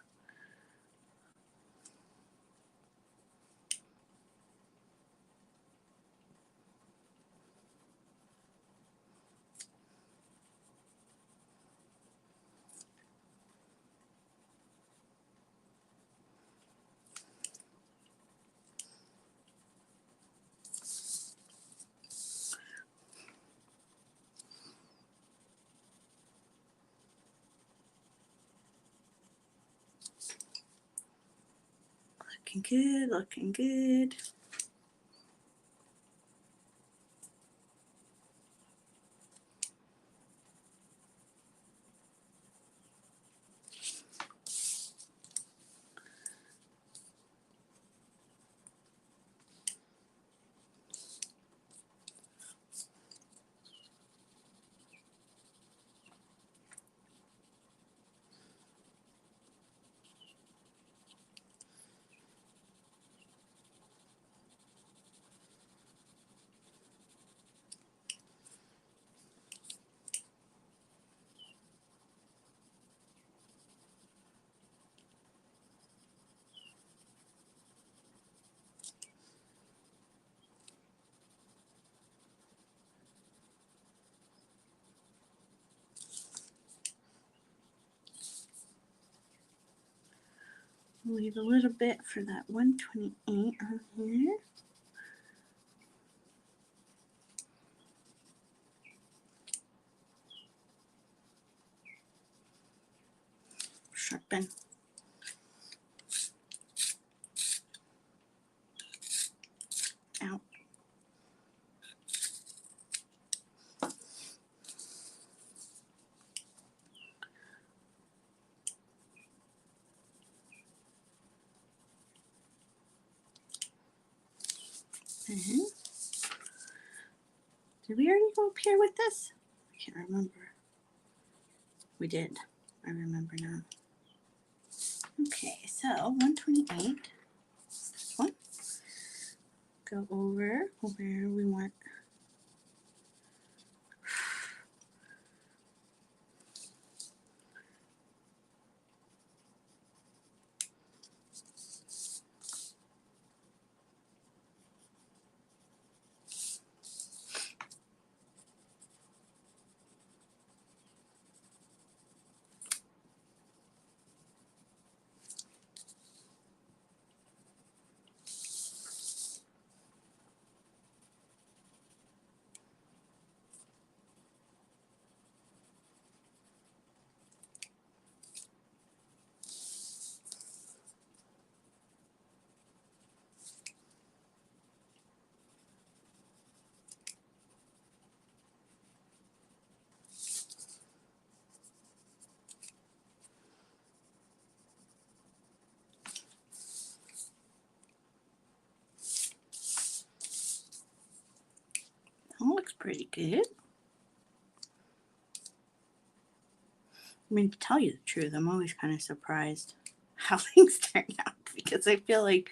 Looking good, looking good. Leave a little bit for that 128 on here. Sharpen. Out. And did we already go up here with this? I can't remember. We did. I remember now. Okay, so 128. This one. Go over where we want. That looks pretty good. I mean, to tell you the truth, I'm always kind of surprised how things turn out because I feel like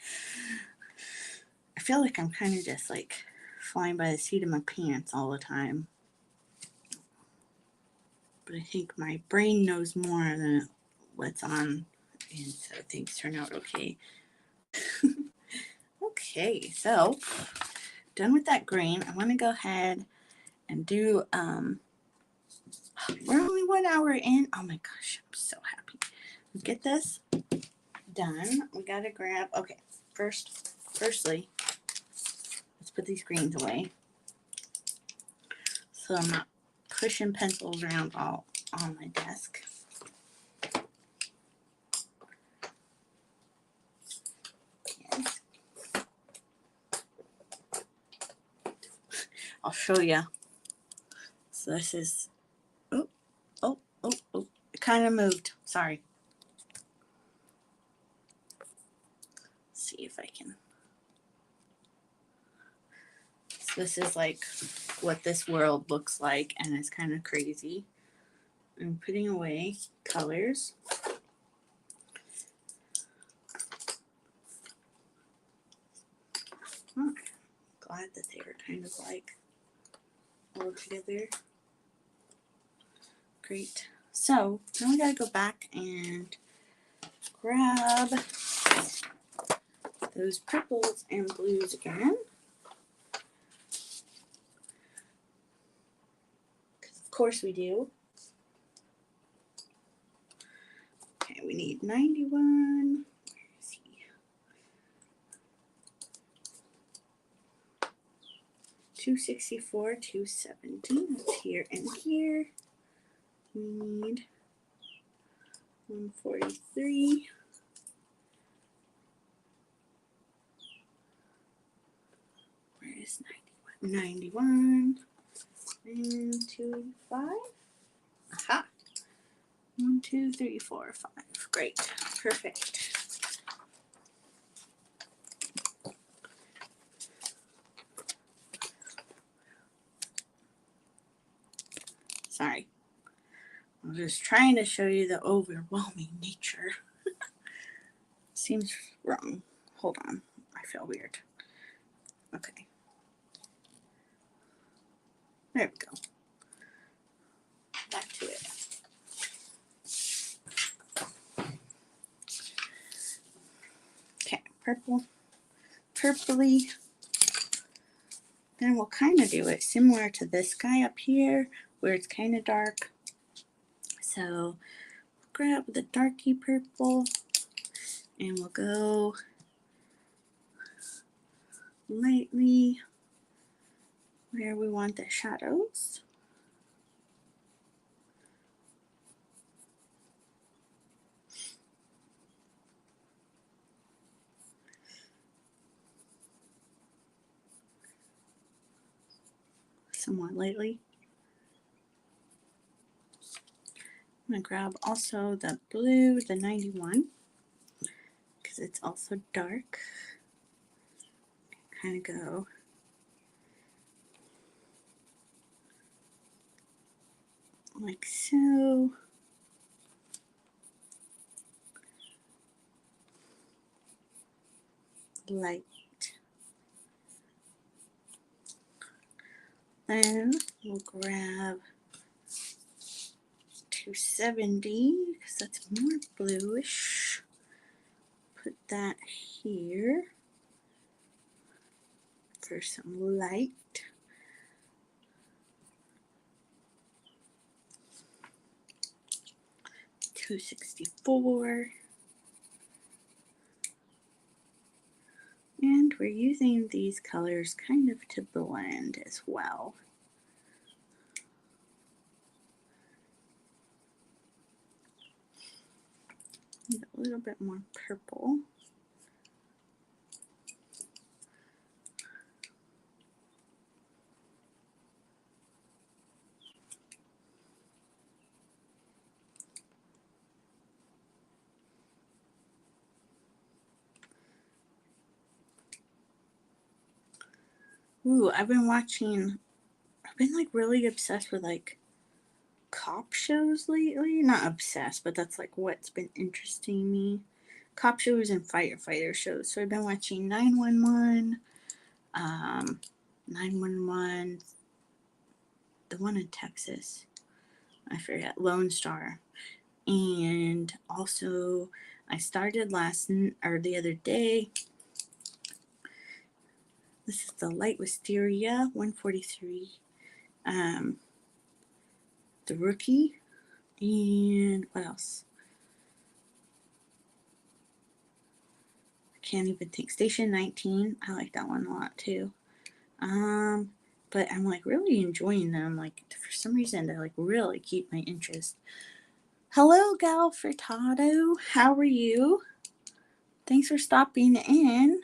I'm kind of just like flying by the seat of my pants all the time. But I think my brain knows more than what's on, and so things turn out okay. Okay, so done with that green. I want to go ahead and do, we're only 1 hour in. Oh my gosh, I'm so happy. Let's get this done. We got to grab, okay, firstly, let's put these greens away so I'm not pushing pencils around all on my desk. Yes. I'll show you. So this is, oh, it kind of moved. Sorry. Let's see if I can. So this is like what this world looks like, and it's kind of crazy. I'm putting away colors. Oh, glad that they were kind of like all together. Great. So now we gotta go back and grab those purples and blues again. Because of course we do. Okay, we need 91. Where is he? 264, 217. That's here and here. We need 143. is 91. And 2, 5. Aha. 1, 2, 3, 4, 5. Great. Perfect. Sorry. I'm just trying to show you the overwhelming nature. Seems wrong. Hold on. I feel weird. Okay. There we go. Back to it. Okay, purple. Purpley. Then we'll kind of do it similar to this guy up here, where it's kind of dark. So grab the darky purple, and we'll go lightly where we want the shadows. Somewhat lightly. I'm going to grab also the blue, the 91, because it's also dark. Kind of go like so. Light. Then we'll grab 270 because that's more bluish. Put that here for some light. $264. And we're using these colors kind of to blend as well. Need a little bit more purple. Ooh, I've been like really obsessed with like cop shows lately. Not obsessed, but that's like what's been interesting me. Cop shows and firefighter shows. So I've been watching 911, 911, the one in Texas, I forget, Lone Star. And also I started the other day. This is the Light Wisteria 143. The Rookie. And what else? I can't even think. Station 19. I like that one a lot too. But I'm like really enjoying them. Like for some reason they like really keep my interest. Hello, Gal Furtado. How are you? Thanks for stopping in.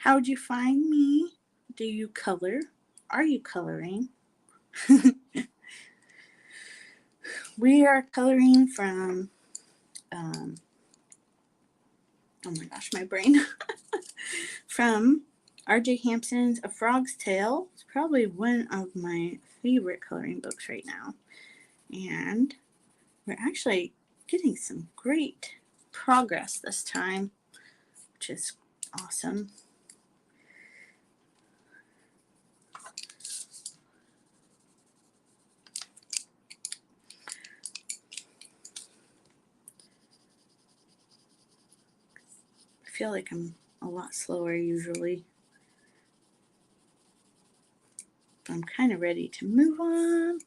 How'd you find me? Do you color? Are you coloring? We are coloring from, oh my gosh, my brain. From R.J. Hampson's A Frog's Tale. It's probably one of my favorite coloring books right now. And we're actually getting some great progress this time, which is awesome. I feel like I'm a lot slower usually. But I'm kind of ready to move on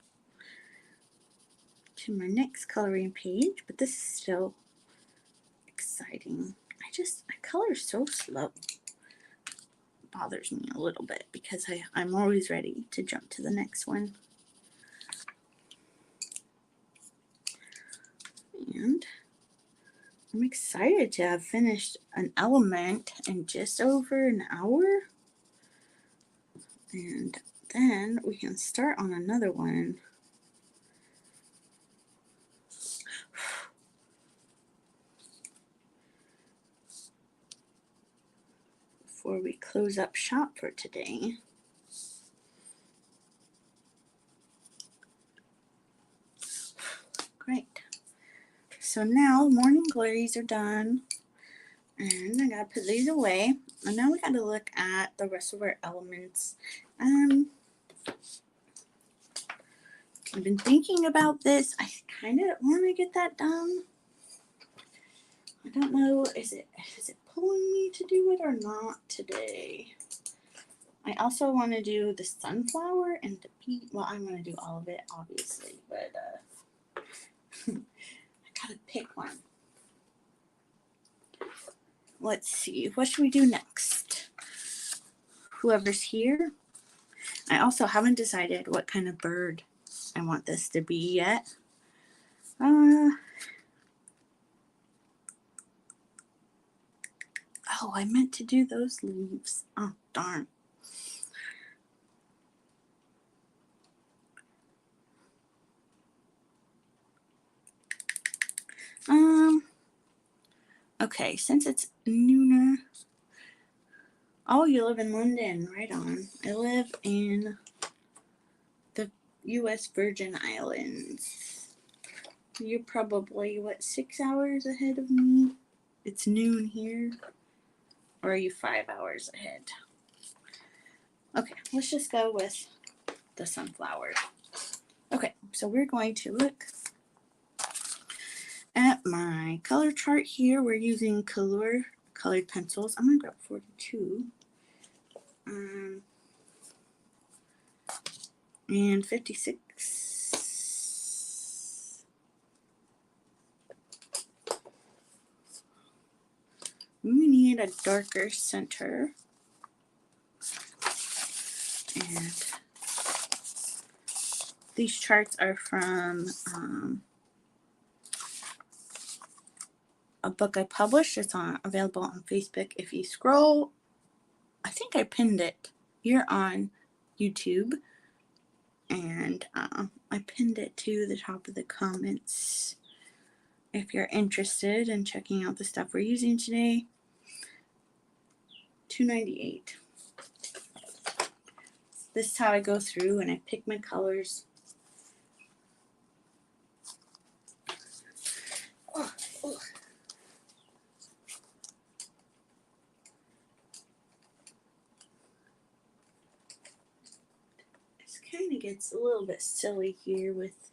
to my next coloring page, but this is still exciting. I color so slow. It bothers me a little bit because I'm always ready to jump to the next one. And I'm excited to have finished an element in just over an hour. And then we can start on another one. Before we close up shop for today. Great. So now morning glories are done. And I gotta put these away. And now we gotta look at the rest of our elements. I've been thinking about this. I kind of want to get that done. I don't know, is it pulling me to do it or not today? I also want to do the sunflower and the pea. Well, I'm going to do all of it, obviously, but I gotta pick one. Let's see, what should we do next? Whoever's here. I also haven't decided what kind of bird I want this to be yet. Oh, I meant to do those leaves. Oh, darn. Okay, since it's nooner. Oh, you live in London. Right on. I live in the U.S. Virgin Islands. You're probably, what, 6 hours ahead of me? It's noon here. Or are you 5 hours ahead? Okay, let's just go with the sunflower. Okay, so we're going to look at my color chart here. We're using colored pencils. I'm going to grab 42. And 56. We need a darker center. And these charts are from a book I published. It's available on Facebook. If you scroll, I think I pinned it here on YouTube. And I pinned it to the top of the comments if you're interested in checking out the stuff we're using today. $2.98. This is how I go through and I pick my colors. This kind of gets a little bit silly here with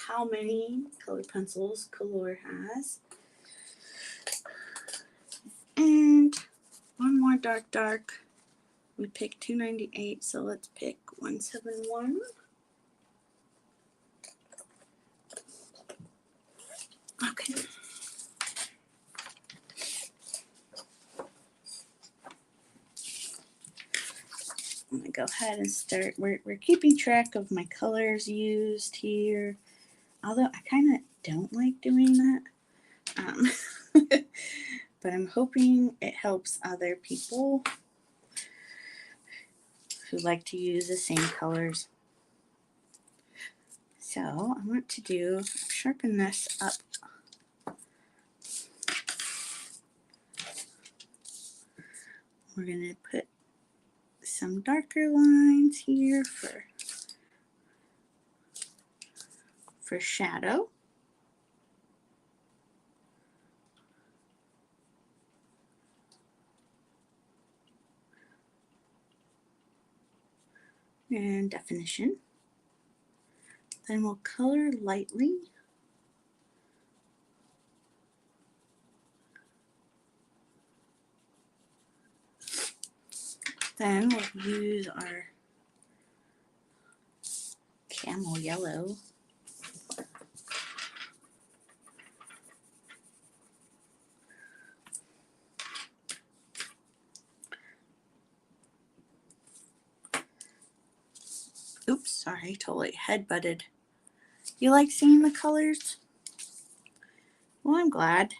how many colored pencils Color has. And one more dark. We picked $2.98, so let's pick 171. Okay. I'm gonna go ahead and start. We're keeping track of my colors used here, although I kind of don't like doing that. But I'm hoping it helps other people who like to use the same colors. So I want to sharpen this up. We're going to put some darker lines here for shadow. And definition. Then we'll color lightly. Then we'll use our camel yellow. Oops, sorry, totally head-butted. You like seeing the colors? Well, I'm glad.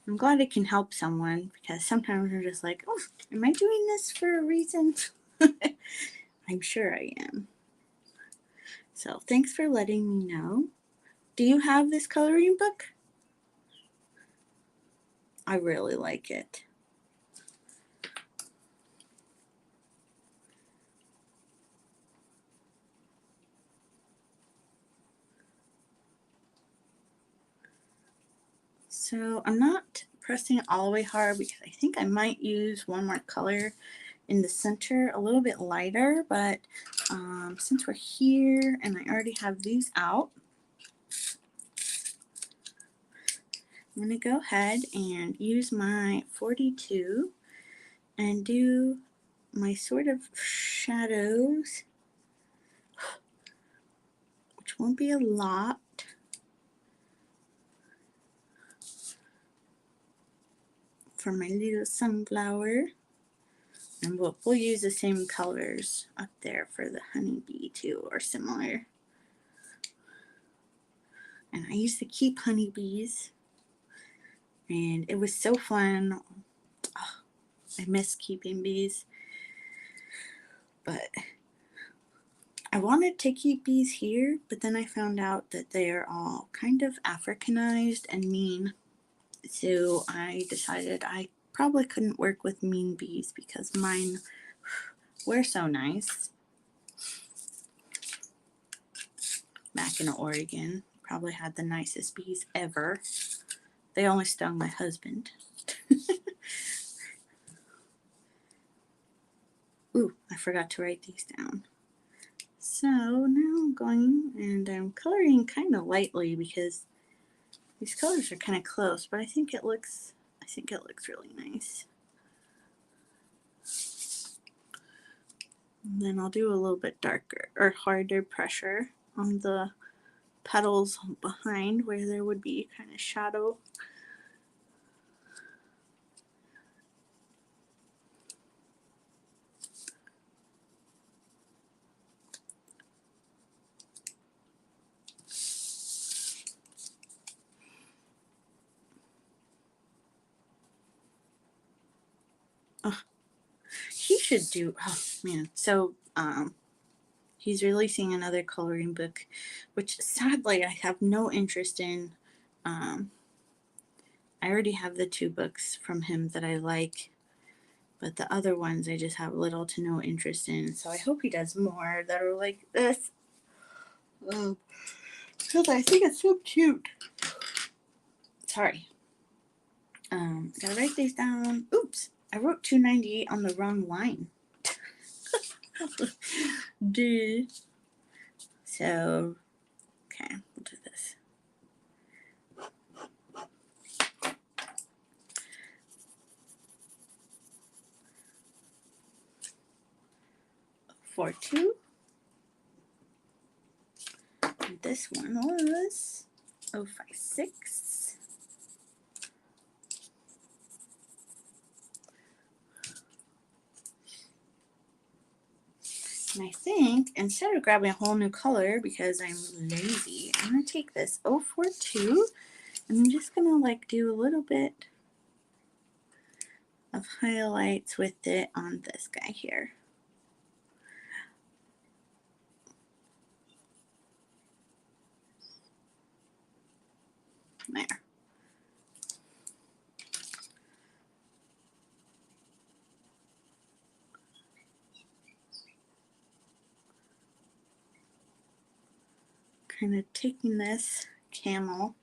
I'm glad it can help someone, because sometimes we're just like, oh, am I doing this for a reason? I'm sure I am. So thanks for letting me know. Do you have this coloring book? I really like it. So I'm not pressing all the way hard because I think I might use one more color in the center, a little bit lighter, but since we're here and I already have these out, I'm going to go ahead and use my 42 and do my sort of shadows, which won't be a lot. For my little sunflower, and we'll use the same colors up there for the honeybee too, or similar. And I used to keep honeybees, and it was so fun. Oh, I miss keeping bees, but I wanted to keep bees here, but then I found out that they are all kind of Africanized and mean, so I decided I probably couldn't work with mean bees because mine were so nice. Back in Oregon, probably had the nicest bees ever. They only stung my husband. Ooh, I forgot to write these down. So now I'm going and I'm coloring kind of lightly because these colors are kind of close, but I think it looks really nice. And then I'll do a little bit darker or harder pressure on the petals behind where there would be kind of shadow. Oh, he should do, oh man, so he's releasing another coloring book, which sadly I have no interest in. I already have the 2 books from him that I like, but the other ones I just have little to no interest in. So I hope he does more that are like this. Because I think it's so cute. Sorry. Gotta write these down. Oops, I wrote 298 on the wrong line. Duh. So, okay, we'll do this. 42. And this one was 056. And I think instead of grabbing a whole new color because I'm lazy, I'm going to take this 042 and I'm just going to like do a little bit of highlights with it on this guy here. There. Kind of taking this camel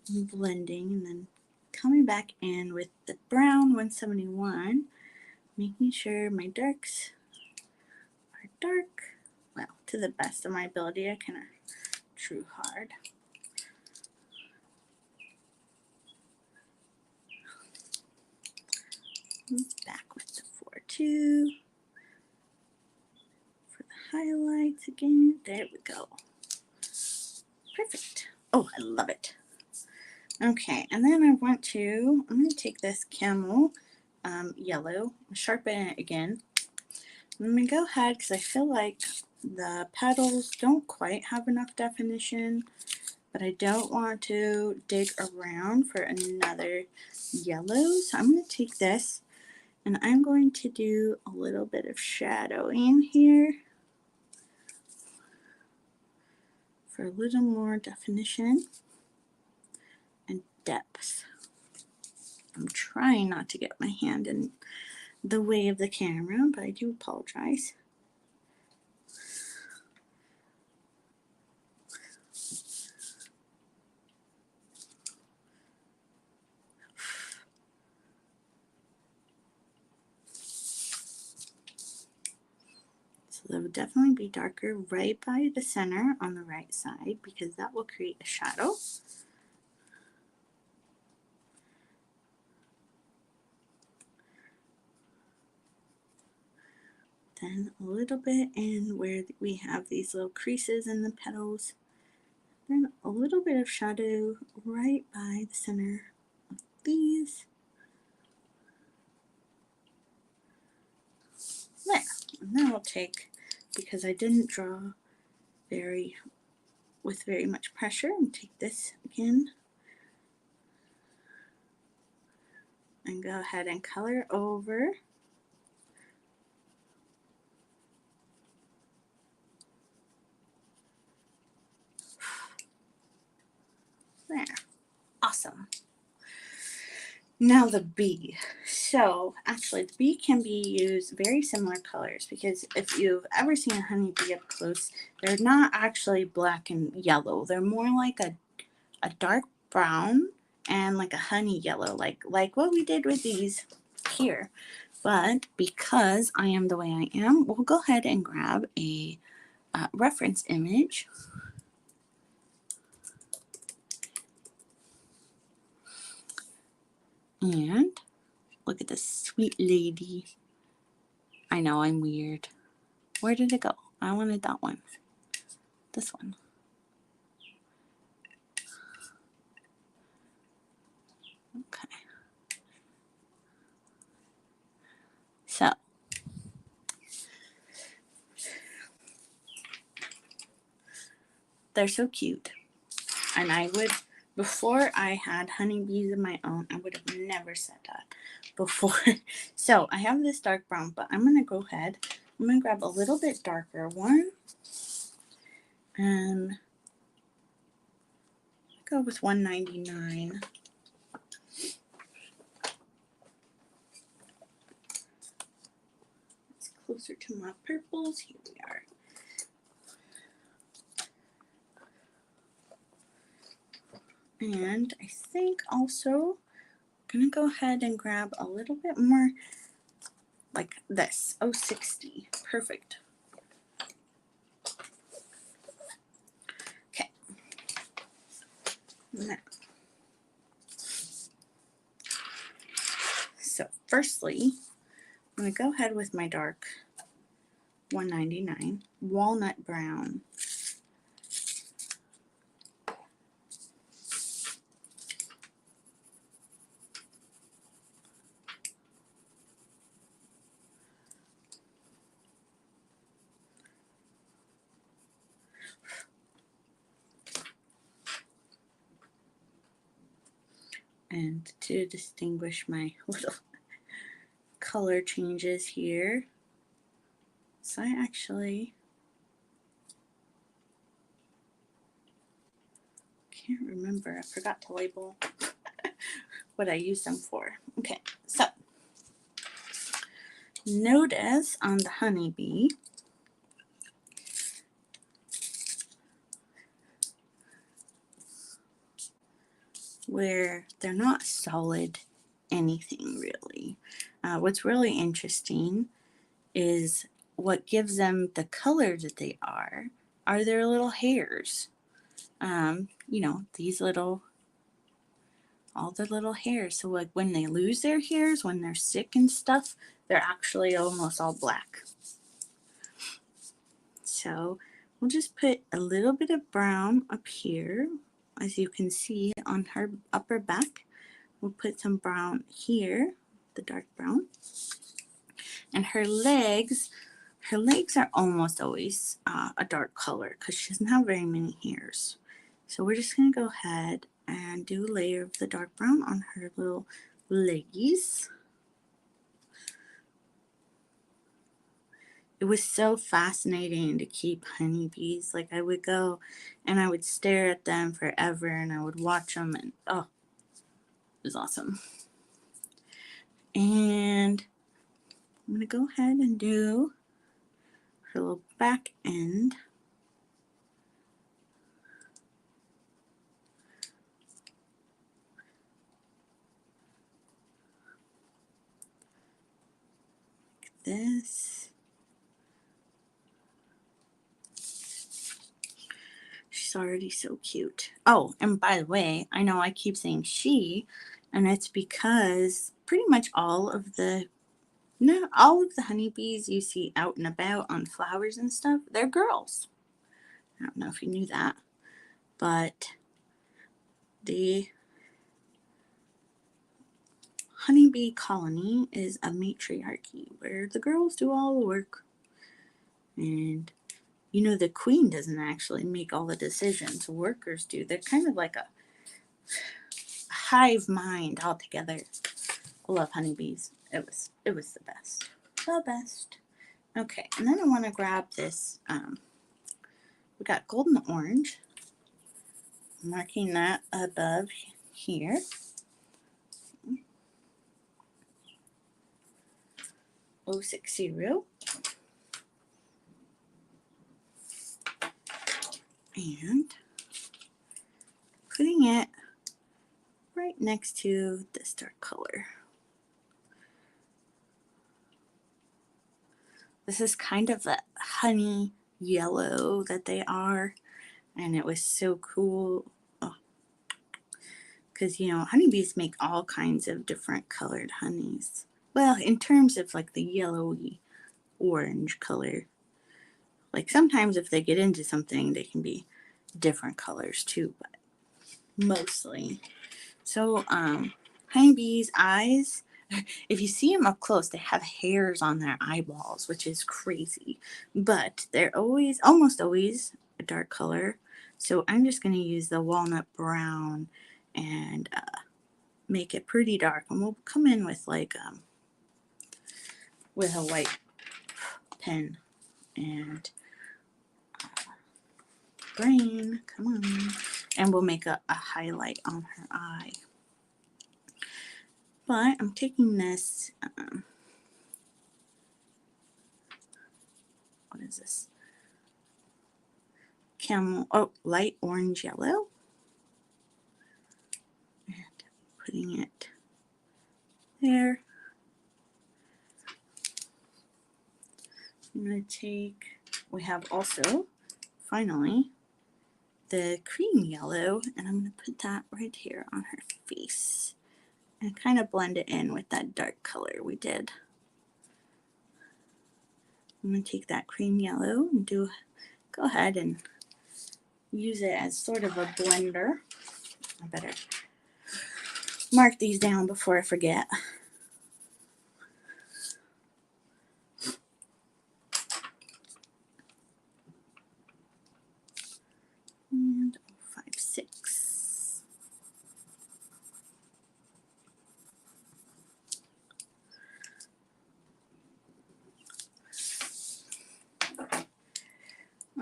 and blending and then coming back in with the brown 171, making sure my darks are dark, well, to the best of my ability. I kind of drew hard. Back with the 4-2 for the highlights again. There we go. Perfect. Oh, I love it. Okay, and then I'm going to take this camel yellow, sharpen it again. I'm going to go ahead because I feel like the petals don't quite have enough definition. but I don't want to dig around for another yellow. So I'm going to take this and I'm going to do a little bit of shadowing here for a little more definition and depth. I'm trying not to get my hand in the way of the camera, but I do apologize. So that would definitely be darker right by the center on the right side because that will create a shadow. Then a little bit in where we have these little creases in the petals. Then a little bit of shadow right by the center of these. There. And then we'll take, because I didn't draw with very much pressure, and take this again and go ahead and color over. There. Awesome. Now the bee. So actually the bee can be used very similar colors, because if you've ever seen a honeybee up close, they're not actually black and yellow. They're more like a dark brown and like a honey yellow, like what we did with these here. But because I am the way I am, we'll go ahead and grab a reference image. And look at this sweet lady. I know I'm weird. Where did it go? I wanted that one. This one. Okay. So they're so cute. And I would, before I had honeybees of my own, I would have never said that before. So I have this dark brown, but I'm going to go ahead. I'm going to grab a little bit darker one. And go with 199. It's closer to my purples. Here we are. And I think also I'm going to go ahead and grab a little bit more like this. 060. Perfect. Okay. Now, so firstly, I'm going to go ahead with my dark 199 walnut brown. And to distinguish my little color changes here, so I actually can't remember. I forgot to label what I use them for. Okay, so notice on the honeybee, where they're not solid anything really. What's really interesting is what gives them the color that they are their little hairs. You know, these little, all the little hairs. So like when they lose their hairs, when they're sick and stuff, they're actually almost all black. So we'll just put a little bit of brown up here. As you can see on her upper back, we'll put some brown here, the dark brown. And her legs are almost always a dark color because she doesn't have very many hairs. So we're just going to go ahead and do a layer of the dark brown on her little leggies. It was so fascinating to keep honeybees. Like, I would go and I would stare at them forever, and I would watch them, and oh, it was awesome. And I'm going to go ahead and do her little back end. Like this. She's already so cute. Oh, and by the way, I know I keep saying she, and it's because pretty much all of the honeybees you see out and about on flowers and stuff, they're girls. I don't know if you knew that, but the honeybee colony is a matriarchy where the girls do all the work. And you know, the queen doesn't actually make all the decisions, workers do. They're kind of like a hive mind altogether. I love honeybees. It was the best. The best. Okay, and then I want to grab this. We got golden orange. Marking that above here. O60. And putting it right next to this dark color. This is kind of a honey yellow that they are, and it was so cool because, you know, honeybees make all kinds of different colored honeys. Well, in terms of like the yellowy orange color, like sometimes if they get into something they can be different colors too, but mostly. So honeybees' eyes, if you see them up close, they have hairs on their eyeballs, which is crazy, but they're almost always a dark color. So I'm just going to use the walnut brown and make it pretty dark, and we'll come in with like with a white pen and green, come on, and we'll make a highlight on her eye. But I'm taking this, what is this? Light orange yellow. And putting it there. I'm going to take, we have also, finally, the cream yellow, and I'm going to put that right here on her face. And kind of blend it in with that dark color we did. I'm going to take that cream yellow and go ahead and use it as sort of a blender. I better mark these down before I forget. And 5, 6.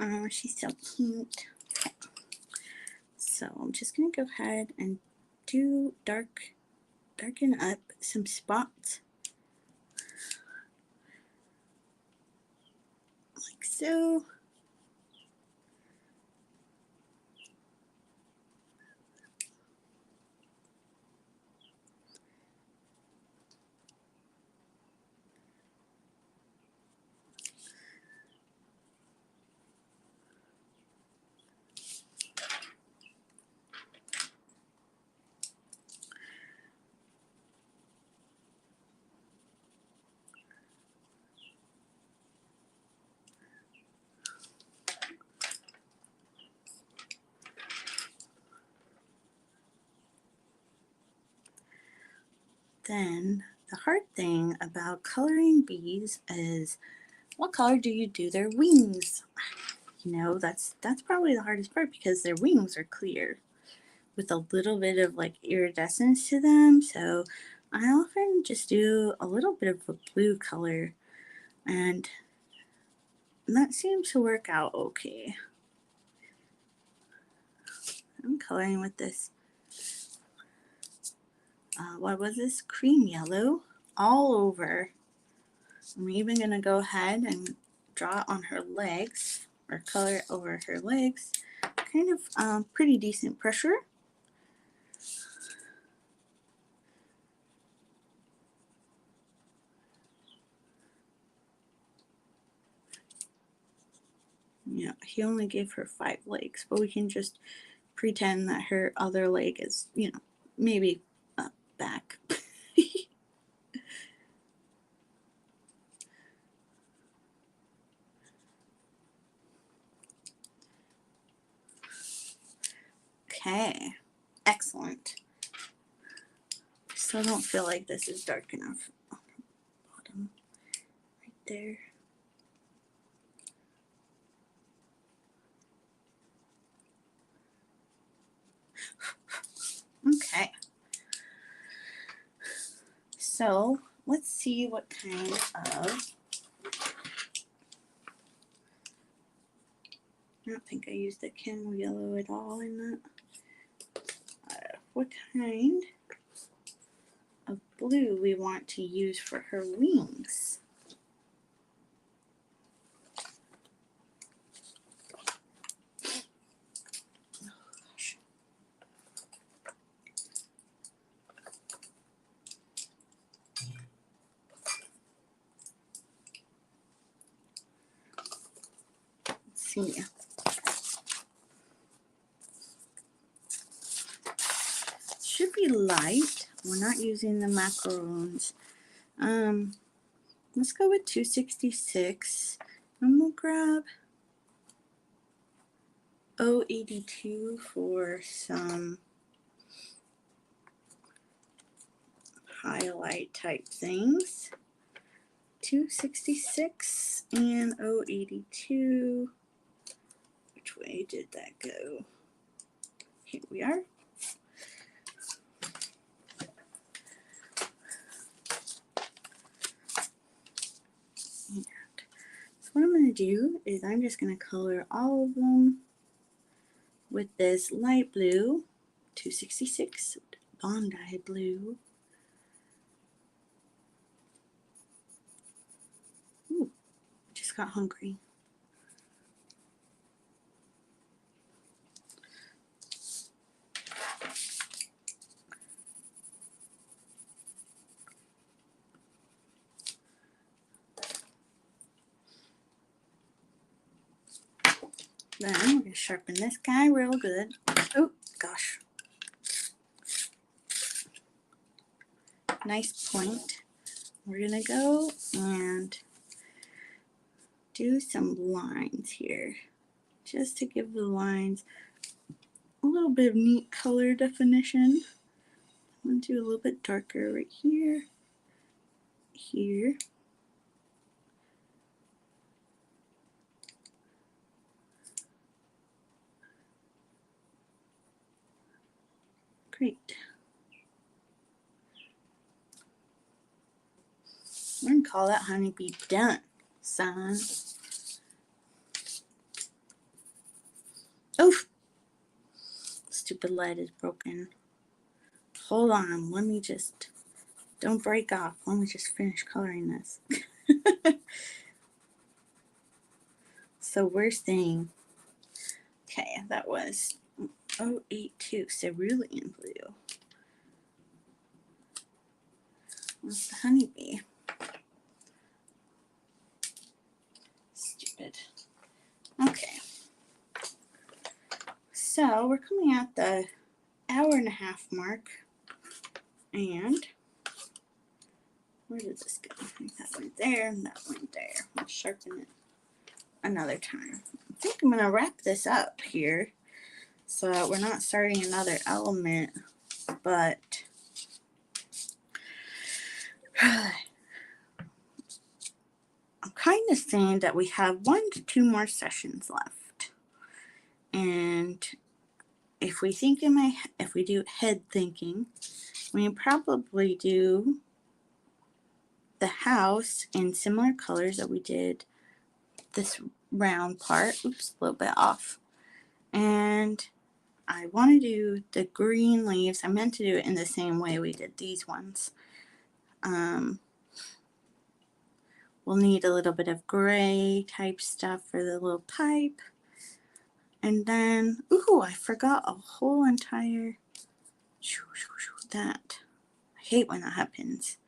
Oh, she's so cute. Okay. So I'm just going to go ahead and do darken up some spots. Like so. Then the hard thing about coloring bees is, what color do you do their wings? you know, that's probably the hardest part because their wings are clear with a little bit of like iridescence to them. So I often just do a little bit of a blue color, and that seems to work out okay. I'm coloring with this, what was this? Cream yellow all over. I'm even going to go ahead and draw it on her legs, or color it over her legs. Kind of pretty decent pressure. Yeah, he only gave her 5 legs, but we can just pretend that her other leg is, you know, maybe back. Okay, excellent. Still don't feel like this is dark enough on the bottom, right there. Okay. So let's see what kind of, I don't think I used the camel yellow at all in that. What kind of blue we want to use for her wings. Let's see. Should be light. We're not using the macarons. Let's go with 266, and we'll grab 082 for some highlight type things. 266 and 082. Which way did that go? Here we are. And so what I'm going to do is I'm just going to color all of them with this light blue, 266 Bondi blue. Ooh, just got hungry. Then we're going to sharpen this guy real good. Oh, gosh. Nice point. We're going to go and do some lines here, just to give the lines a little bit of neat color definition. I'm going to do a little bit darker right here, here. Great. We're going to call that honeybee done, son. Oof! Stupid light is broken. Hold on, let me just, don't break off. Let me just finish coloring this. So we're saying, okay, that was 082, cerulean blue. What's the honeybee? Stupid. Okay. So we're coming at the hour-and-a-half mark, and where did this go? I think that went there, and that went there. I'll sharpen it another time. I think I'm going to wrap this up here so that we're not starting another element, but I'm kind of saying that we have 1 to 2 more sessions left. And if we do head thinking, we probably do the house in similar colors that we did this round part. Oops, a little bit off. And I want to do the green leaves. I meant to do it in the same way we did these ones. We'll need a little bit of gray type stuff for the little pipe. And then, ooh, I forgot a whole entire, that, I hate when that happens.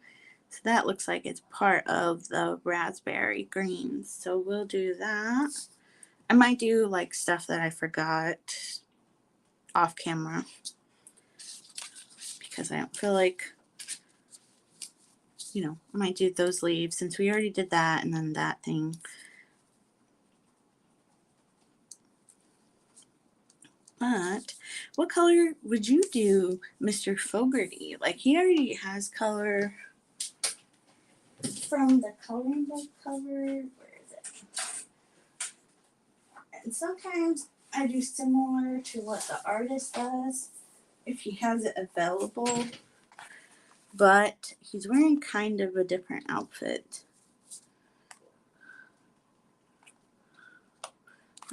So that looks like it's part of the raspberry greens. So we'll do that. I might do like stuff that I forgot off camera, because I don't feel like, I might do those leaves since we already did that, and then that thing. But what color would you do, Mr. Fogarty? Like, he already has color from the coloring book cover. Where is it? And sometimes I do similar to what the artist does if he has it available. But he's wearing kind of a different outfit.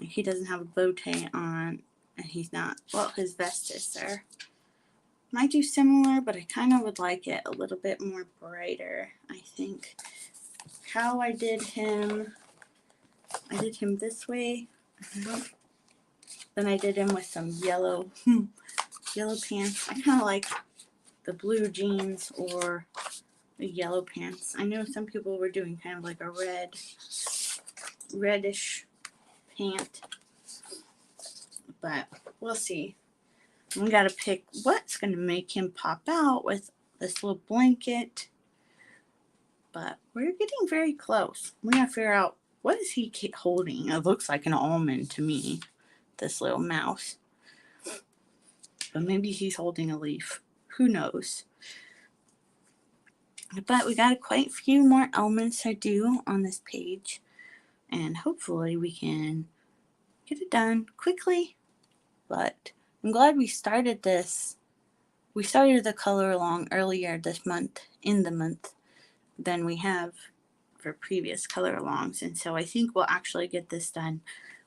He doesn't have a bow tie on, and he's not, well, his vest is there. Might do similar, but I kind of would like it a little bit more brighter, I think. How I did him this way. Then I did him with some yellow pants. I kind of like the blue jeans or the yellow pants. I know some people were doing kind of like a reddish pant, but we'll see. We gotta pick what's gonna make him pop out with this little blanket, but we're getting very close. We gotta figure out, what is he holding? It looks like an almond to me, this little mouse, but maybe he's holding a leaf. Who knows? But we got quite a few more elements to do on this page, and hopefully we can get it done quickly. But I'm glad we started this. We started the color along earlier this month, in the month, than we have for previous color alongs. And so I think we'll actually get this done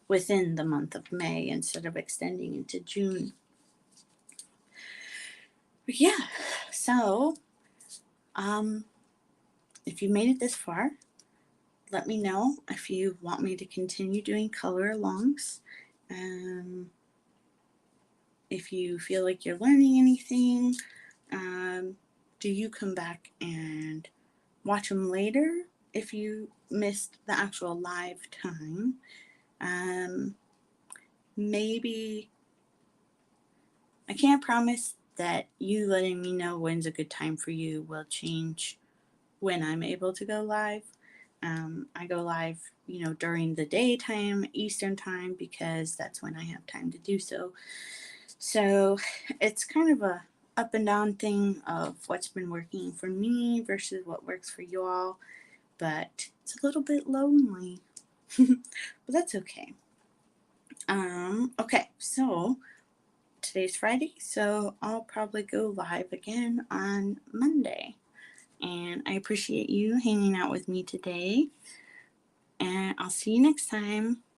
within the month of May instead of extending into June. But yeah, so if you made it this far, let me know if you want me to continue doing color alongs. If you feel like you're learning anything, do you come back and watch them later if you missed the actual live time? Maybe, I can't promise that you letting me know when's a good time for you will change when I'm able to go live. I go live, during the daytime, Eastern time, because that's when I have time to do so. So it's kind of a up and down thing of what's been working for me versus what works for you all. But it's a little bit lonely, but that's okay. Okay, so today's Friday, so I'll probably go live again on Monday. And I appreciate you hanging out with me today. And I'll see you next time.